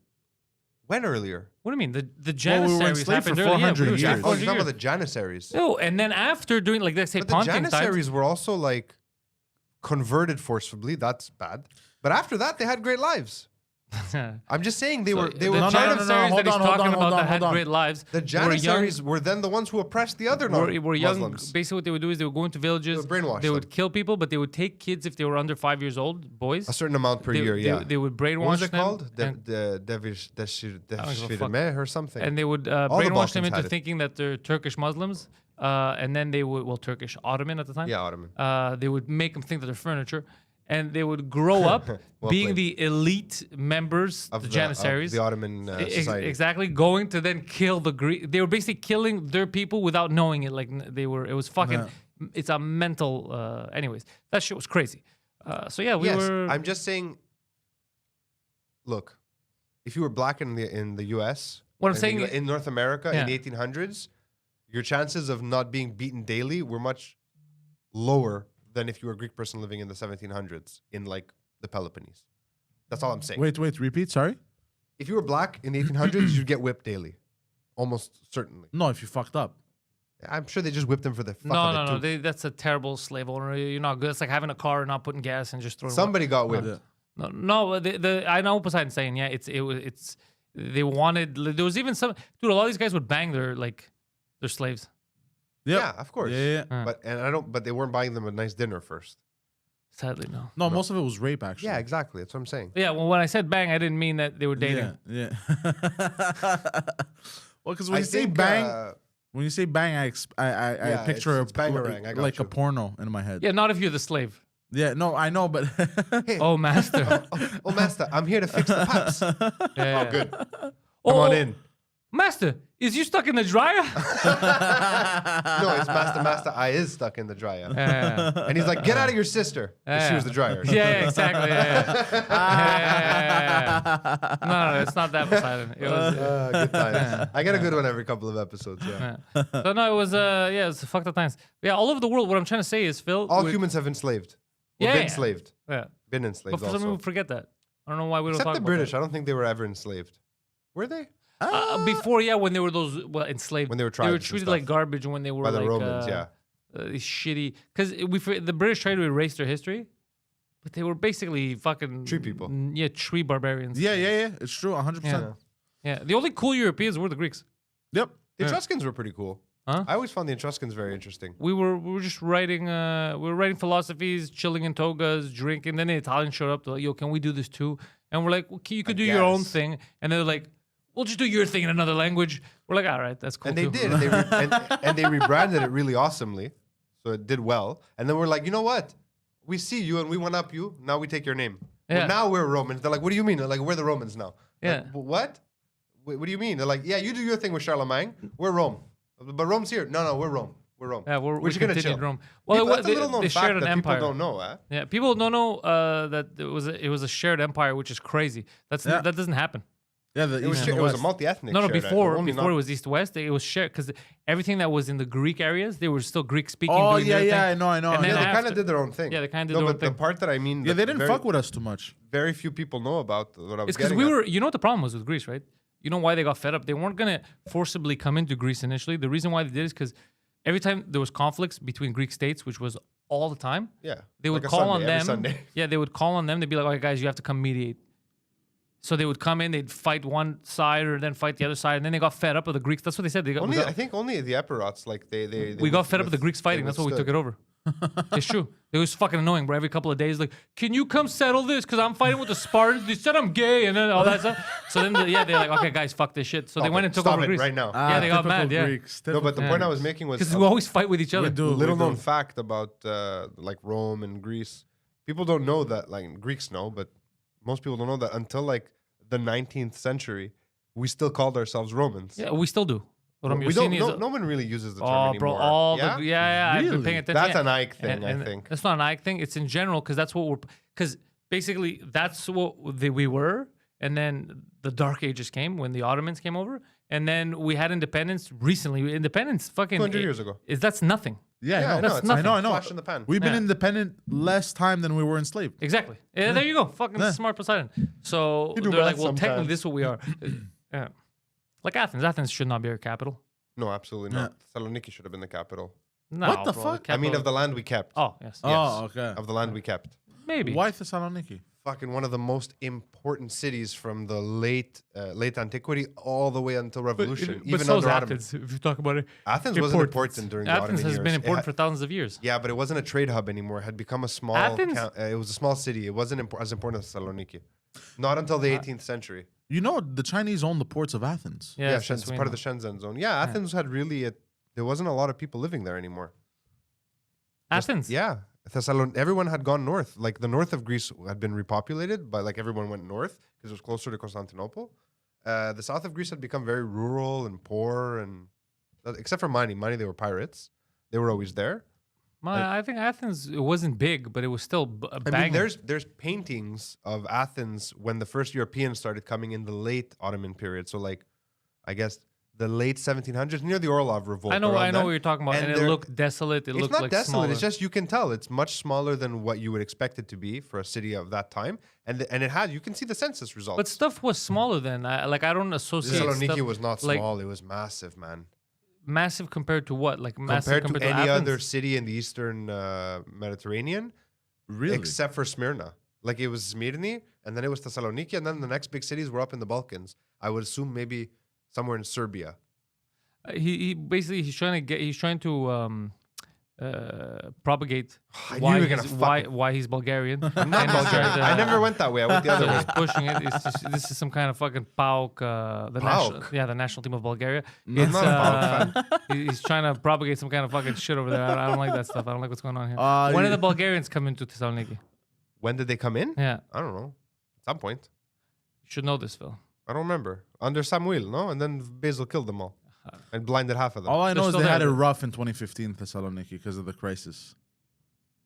When earlier? What do you mean? The Well, we were janissaries enslaved for happened earlier. 400 we were years. enslaved for Oh, 400 you're talking about years. the Janissaries. No, and then after doing like let's say But the Pontian times, Janissaries were also like converted forcibly. That's bad. But after that, they had great lives. I'm just saying they were the no, no, Janissaries no, that hold he's on, hold talking on, about hold that on, had hold on. great lives. the were young- Janissaries were then the ones who oppressed the other were young. Muslims. Basically, what they would do is they would go into villages. They would brainwash They would them. kill people, but they would take kids if they were under 5 years old, boys. A certain amount per year, yeah. They would brainwash What was it them. called? and- The don't give a fuck. Devshirme or something. and they would the brainwash them Balkans into had it. thinking that they're Turkish Muslims, and then they would, well, Turkish Ottoman at the time. Yeah, Ottoman. They would make them think that they're furniture, and they would grow up Well being played. the elite members, Of the of Janissaries. the Ottoman society. Exactly, going to then kill the Greek. They were basically killing their people without knowing it. Like they were, it was fucking. Yeah. It's a mental. Anyways, that shit was crazy. So yeah, we Yes, were. I'm just saying. Look, if you were black in the U.S., What I'm in saying- in North America in Yeah. the 1800s, your chances of not being beaten daily were much lower than if you were a Greek person living in the 1700s in like the Peloponnese. That's all I'm saying. Wait, repeat. Sorry. If you were black in the 1800s, you'd get whipped daily, almost certainly. No, if you fucked up. I'm sure they just whipped them for the fuck no, of no, it no. too. That's a terrible slave owner. You're not good. It's like having a car and not putting gas and just throwing. Somebody got whipped. Yeah. No. I know Poseidon saying it's they wanted. There was even some dude. A lot of these guys would bang their slaves. Yeah, of course. Yeah. But they weren't buying them a nice dinner first. Sadly, no. No, most of it was rape, actually. Yeah, exactly. That's what I'm saying. Yeah, well, when I said bang, I didn't mean that they were dating. Yeah. Well, because when I you say think, bang, when you say bang, I Yeah, picture it's bangarang, I got like you. a porno in my head. Yeah, not if you're the slave. Yeah, no, I know, but Oh, master. Oh, master, I'm here to fix the pipes. Yeah. Oh, good. Oh, Come on in. Master, is you stuck in the dryer? No, it's master. I is stuck in the dryer. Yeah. And he's like, get out of your sister. 'Cause she was the dryer. Yeah, exactly. Yeah. No, it's not that Poseidon. It was. Good times. I get a good one every couple of episodes. Yeah. So no, it was it was fucked up times. Yeah, all over the world. What I'm trying to say is, Phil. All with- humans have enslaved. Or Yeah, been yeah. enslaved. Yeah. Been But enslaved for some also. people, forget that. I don't know why we don't Except talk the about British. that. I don't think they were ever enslaved. Were they? Before, yeah, when they were those enslaved, When they were they were tribes and treated stuff. like garbage when they were By the like, Romans, yeah. shitty. Because the British tried to erase their history. But they were basically fucking Tree people. Yeah, tree barbarians. Yeah. It's true, 100%. Yeah. Yeah. The only cool Europeans were the Greeks. Yep. The Etruscans were pretty cool. Huh? I always found the Etruscans very interesting. We were just writing philosophies, chilling in togas, drinking. Then the Italians showed up. They're like, "Yo, can we do this too?" And we're like, well, "You could do your own guess. thing." And they're like, "We'll just do your thing in another language." We're like, "All right, that's cool." And they too." did. And they rebranded it really awesomely. So it did well. And then we're like, you know what? We see you and we one up you. Now we take your name. Yeah. Well, now we're Romans. They're like, what do you mean? They're like, we're the Romans now. Yeah. Like, what? What do you mean? They're like, yeah, you do your thing with Charlemagne. We're Rome. But Rome's here. No, we're Rome. We're Rome. Yeah, we just gonna continued chill. Rome. Well, People, that's a little known they fact shared an that empire. people don't know, eh? Yeah, people don't know that it was a shared empire, which is crazy. That doesn't happen. Yeah, the It was, East and it was a West. multi-ethnic No, shared before only it was East West, it was shared because everything that was in the Greek areas, they were still Greek speaking. Oh, doing their yeah, thing. I know. And then Yeah, they kind after- of did their own thing. Yeah, they kinda did no, their own but thing. the part that I mean, Yeah, that they didn't very, fuck with us too much. very few people know about what I was It's because getting we at. were. You know what the problem was with Greece, right? You know why they got fed up? They weren't gonna forcibly come into Greece initially. The reason why they did is because every time there was conflicts between Greek states, which was all the time, Yeah. they would like a call on Sunday, every them. Sunday. Yeah, they would call on them. They'd be like, "Okay, guys, you have to come mediate." So they would come in, they'd fight one side or then fight the other side, and then they got fed up with the Greeks. That's what they said. They got, Only, I think only the Epirots, like they we got fed up with the Greeks fighting. That's why we took it over. It's true. It was fucking annoying, bro. Every couple of days, like, can you come settle this? Because I'm fighting with the Spartans. They said I'm gay, and then all that stuff. So then, they're like, okay, guys, fuck this shit. So they went and took over Greece right now. Yeah, they got mad. Yeah, Greeks. No, but the Yeah. point I was making was because we always fight with each other. do. little we known do. fact about like Rome and Greece. People don't know that, like Greeks know, but most people don't know that until like the 19th century, we still called ourselves Romans. Yeah, we still do. What I'm we don't. saying No one really uses the term oh, anymore. bro, all yeah? I've been Really? paying attention. That's yeah. an Ike thing, And I think. That's not an Ike thing. It's in general because that's what we're. Because basically that's what we were, and then the Dark Ages came when the Ottomans came over, and then we had independence recently. Independence, fucking 200 years ago. That's nothing. Yeah, Yeah, I I know. know. It's nothing. I know. Flash in the pan. We've been Yeah. independent less time than we were enslaved. Exactly. Yeah, there you go. Fucking Yeah. smart Poseidon. So You they're do like, math well, technically sometimes. this is what we are. Yeah. Like Athens. Athens should not be our capital. No, absolutely not. Thessaloniki should have been the capital. No, What the bro, fuck? I mean, capital- of the land we kept. Oh yes. Oh, okay. Of the land we kept. Maybe. Why Thessaloniki? Fucking one of the most important cities from the late antiquity all the way until revolution. But even so is under Ottoman. Athens. If you talk about it, Athens wasn't Important. important during the Athens Ottoman has years. been It important for had- thousands of years. Yeah, but it wasn't a trade hub anymore. It had become a small. Athens? It was a small city. It wasn't as important as Thessaloniki. Not until the 18th century. You know, the Chinese own the ports of Athens. Yeah, that's it's we part of know. the Shenzhen zone. Yeah, Athens had really there wasn't a lot of people living there anymore. Athens. Yeah, everyone had gone north. Like the north of Greece had been repopulated, but like everyone went north because it was closer to Constantinople. The south of Greece had become very rural and poor, and except for Mani, they were pirates. They were always there. I think Athens it wasn't big, but it was still a I bang. mean, there's paintings of Athens when the first Europeans started coming in the late Ottoman period. So like, I guess the late 1700s, near the Orlov revolt. I know around what then. you're talking about, and it they're- looked desolate. It It's looked not like desolate. smaller. It's just you can tell it's much smaller than what you would expect it to be for a city of that time, and it had. You can see the census results. But stuff was smaller then. I don't associate Thessaloniki stuff was not like small; it was massive, man. massive compared to what? Like massive Compared to any Athens? other city in the Eastern Mediterranean, Really? except for Smyrna. Like it was Smyrni, and then it was Thessaloniki, and then the next big cities were up in the Balkans. I would assume maybe somewhere in Serbia. He basically he's trying to propagate I knew you were gonna why he's Bulgarian. I'm not And he's Bulgarian. trying to- I never went that way. I went the other So way. he's pushing it. This is some kind of fucking PAOK, the national, PAOK? the national team of Bulgaria. I'm It's, not a PAOK he's trying to propagate some kind of fucking shit over there. I don't like that stuff. I don't like what's going on here. When did the Bulgarians come into Thessaloniki? When did they come in? Yeah, I don't know. At some point. you should know this, Phil. I don't remember. Under Samuel, no? And then Basil killed them all and blinded half of them. All I know They're is still they had it there. rough in 2015 Thessaloniki because of the crisis.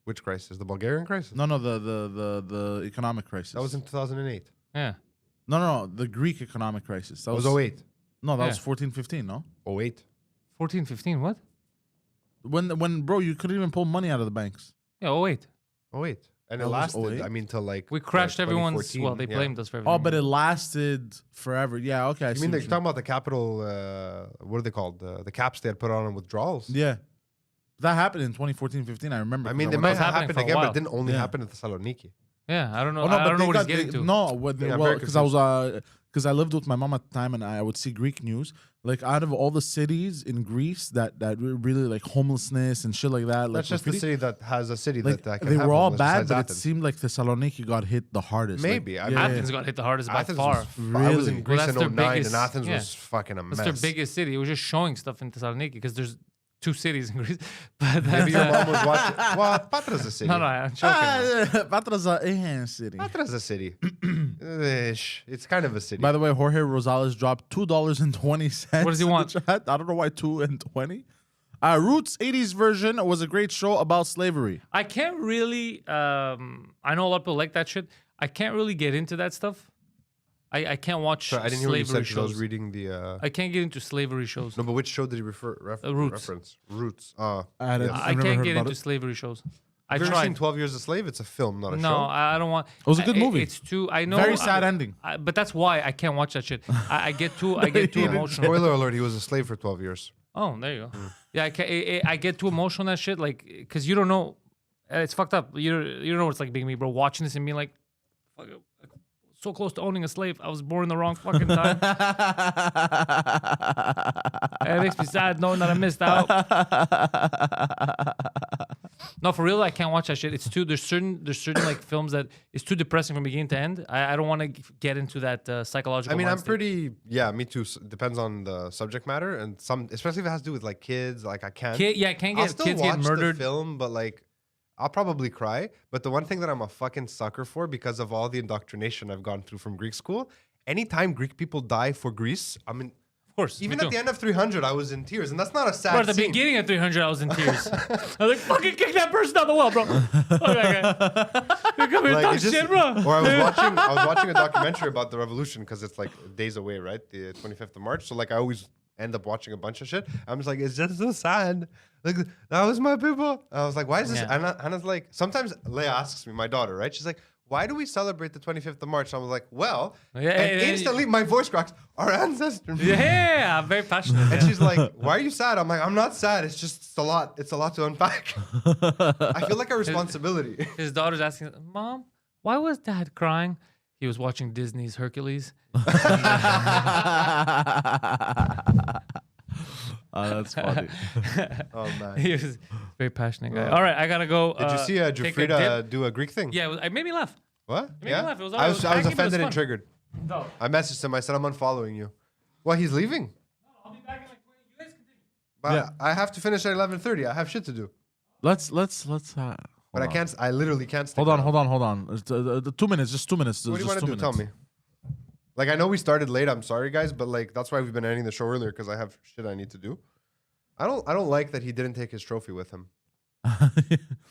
Which crisis? The Bulgarian crisis? No, the economic crisis. That was in 2008. Yeah, no, the Greek economic crisis. That That was 08. No, that was Yeah. 14-15, no? 08. 14, 15, what? When bro, you couldn't even pull money out of the banks. Yeah, 08. 08. And it That was lasted, 08? I mean, till like. We crashed everyone's. 2014, Well, they yeah. blamed us for everything. Oh, but it lasted forever. Yeah, okay. I You see mean what they're talking about the capital, what are they called? The caps they had put on withdrawals? Yeah. That happened in 2014-15, I remember. I mean, they It might was have happening happened for a again, but while. it didn't only Yeah. happen in Thessaloniki. Yeah, I don't know. Oh, no, I don't know what he's they- getting to. No, Yeah, I'm well, very because I was because I lived with my mom at the time, and I would see Greek news. Like out of all the cities in Greece that really like homelessness and shit like that. Like That's just the graffiti, city that has a city like, that can they have were all homeless bad, besides but it Athens. seemed like Thessaloniki got hit the hardest. Maybe. Like, I mean, Athens got hit the hardest by Athens far. I was in Really? Greece Well, in that's their 09, biggest- and Athens yeah. was fucking a mess. That's their biggest city. It was just showing stuff in Thessaloniki because there's 2 cities in Greece. But Maybe that's, your mom was watching. Well, Patra's a city. no, I'm joking. Patra's a city. Patra's a city. It's kind of a city. By the way, Jorge Rosales dropped $2.20. What does he in the want? chat. I don't know why 2 and 20. Roots 80s version was a great show about slavery. I can't really. I know a lot of people like that shit. I can't really get into that stuff. I can't watch Sorry, I didn't hear what you slavery said because I was shows. reading the. I can't get into slavery shows. No, but which show did he Roots. reference? Roots. I I never can't heard get about into it. slavery shows. I Have you ever seen tried. 12 Years a Slave? It's a film, not a No, show. I don't want. It was a good movie. It's too. I know. Very sad ending. But that's why I can't watch that shit. I get too. I get too emotional. Spoiler alert: he was a slave for 12 years. Oh, there you go. Yeah, I get too emotional on that shit, like, because you don't know. It's fucked up. You don't know what it's like being me, bro. Watching this and being like, fuck, so close to owning a slave. I was born in the wrong fucking time. It makes me sad knowing that I missed out. No, for real, I can't watch that shit. It's too. There's certain like films that it's too depressing from beginning to end. I don't want to get into that psychological. I mean, mind I'm state. pretty. Yeah, me too. Depends on the subject matter and some, especially if it has to do with like kids. Like I can't. I can't I'll get still kids watch get murdered. the film, but like, I'll probably cry. But the one thing that I'm a fucking sucker for, because of all the indoctrination I've gone through from Greek school, anytime Greek people die for Greece, I mean, Of course, even me at too. the end of 300, I was in tears, and that's not a sad Bro, at the scene. beginning of 300, I was in tears. I was like, fucking kick that person down the well, bro. Fuck that guy. You come here and Like, talk it just- shit, bro. Or I was watching a documentary about the revolution because it's like days away, right? The 25th of March. So like I always end up watching a bunch of shit. I'm just like, it's just so sad. Like that was my people. I was like, why is this? Yeah. Anna's like, sometimes Leia asks me, my daughter, right? She's like, why do we celebrate the 25th of March? I was like, well, Yeah, and yeah, instantly my voice cracks. Our ancestors. Yeah, I'm very passionate. And she's like, why are you sad? I'm like, I'm not sad. It's just it's a lot. It's a lot to unpack. I feel like a responsibility. His daughter's asking, Mom, why was Dad crying? He was watching Disney's Hercules. That's funny. Oh man. He was a very passionate guy. All right, I gotta go. Did you see take a Jafrida dip. do a Greek thing? Yeah, it made me laugh. What? made me laugh. It was I was alright. It was offended fun. and triggered. No, I messaged him. I said, I'm unfollowing you. Well, he's leaving. I'll be back in like 20. You guys continue. But Yeah. I have to finish at 11:30. I have shit to do. Let's. But I can't. I literally can't. Stick Hold on, around. hold on. It's, the 2 minutes, just 2 minutes. What do you want to do? Tell me. Like I know we started late. I'm sorry, guys, but like that's why we've been ending the show earlier because I have shit I need to do. I don't like that he didn't take his trophy with him.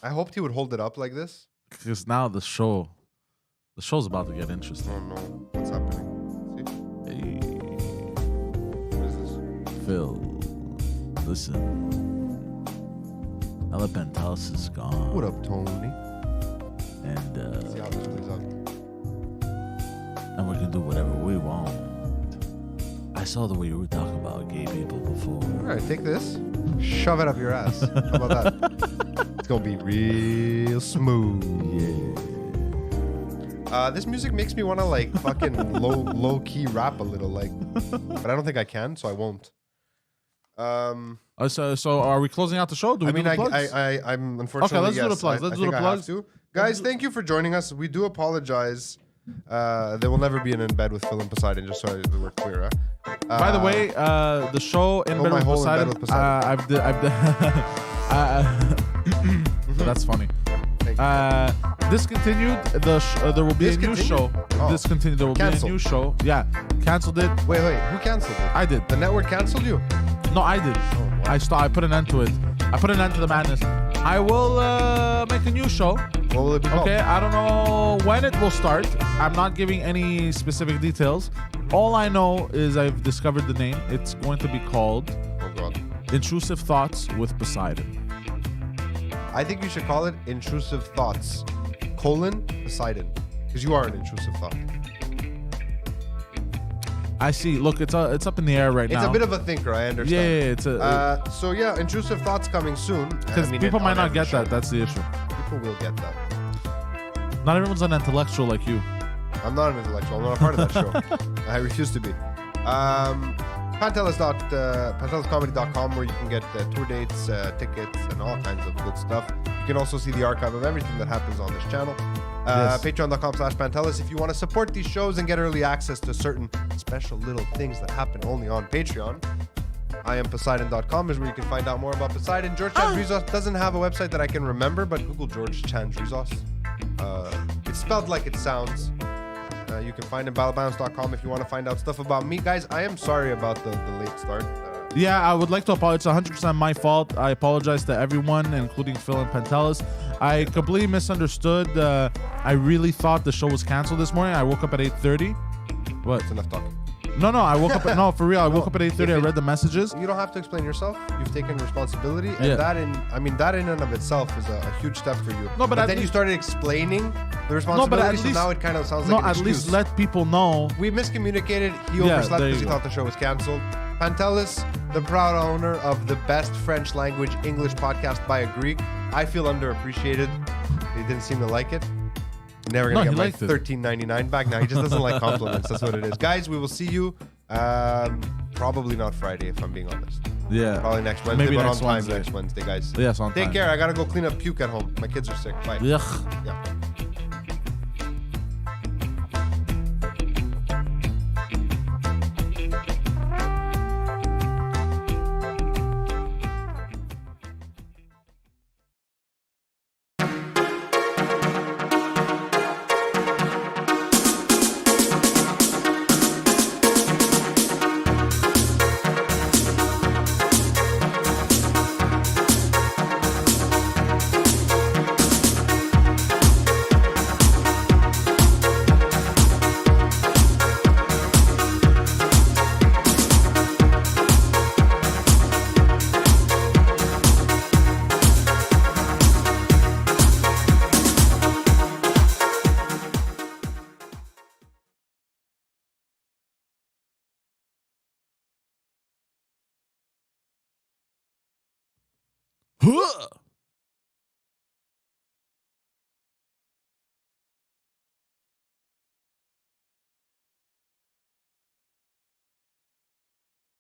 I hoped he would hold it up like this. Because now the show's about to get interesting. Oh no, what's happening? See, Hey, what is this? Phil, listen. Ella Pantelis is gone. What up, Tony? And See how this plays out. and we can do whatever we want. I saw the way you were talking about gay people before. All right, take this, shove it up your ass. How about that? It's gonna be real smooth. Yeah. This music makes me want to like fucking low key rap a little, like, but I don't think I can, so I won't. So are we closing out the show? Do we I mean, do the plugs? I'm unfortunately. Okay, let's do the yes, plugs. I Let's do think the I have plugs. to. Guys, thank you for joining us. We do apologize. There will never be an In Bed with Phil and Poseidon, just so we're clear. By the way, the show In Oh, Bed my with hole in Poseidon. Bed with Poseidon. I've that's funny. Thank you. Discontinued. There will be a new Discontinued? show. Oh. Discontinued. There will Cancelled. be a new show. Yeah, canceled it. Wait, who canceled it? I did. The network canceled you? No, I did. wow. I put an end to it. I put an end to the madness. I will make a new show. What will it be called? Okay, I don't know when it will start. I'm not giving any specific details. All I know is I've discovered the name. It's going to be called Oh god. Intrusive Thoughts with Poseidon. I think you should call it Intrusive Thoughts, Poseidon. Because you are an intrusive thought. I see. Look, it's up in the air right now. It's a bit of a thinker, I understand. Yeah, it's a So yeah, Intrusive Thoughts coming soon. because people might not get that. That's the issue. People will get that. Not everyone's an intellectual like you. I'm not an intellectual. I'm not a part of that show. I refuse to be. Panteliscomedy.com, where you can get tour dates, tickets, and all kinds of good stuff. You can also see the archive of everything that happens on this channel. Yes. Patreon.com/Pantelis. If you want to support these shows and get early access to certain special little things that happen only on Patreon, I am Poseidon.com is where you can find out more about Poseidon. George Chandrizos doesn't have a website that I can remember, but Google George Chandrizos. It's spelled like it sounds. You can find him battlebalance.com if you want to find out stuff about me. Guys, I am sorry about the late start. Yeah, I would like to apologize. It's 100% my fault. I apologize to everyone, including Phil and Pantelis. I completely misunderstood. I really thought the show was canceled this morning. I woke up at 8:30. What? That's enough talking. No, I woke up. No, for real. I woke up at 8:30. I read the messages. You don't have to explain yourself. You've taken responsibility, and Yeah. that in and of itself is a huge step for you. No, but at then you least- started explaining the responsibility. So least- now it kind of sounds No, like an at least excuse. let people know. We miscommunicated. He Yeah, overslept there because you he go. thought the show was canceled. Pantelis, the proud owner of the best French language English podcast by a Greek. I feel underappreciated. He didn't seem to like it. Never gonna No, get he my liked it. $13.99 back. Now he just doesn't like compliments. That's what it is. Guys, we will see you. Probably not Friday, if I'm being honest. Yeah. Probably next Wednesday, Maybe but next on time Wednesday. next Wednesday, guys. Yes, on Take time. care. I gotta go clean up puke at home. My kids are sick. Bye. Ugh. Yeah. Huh.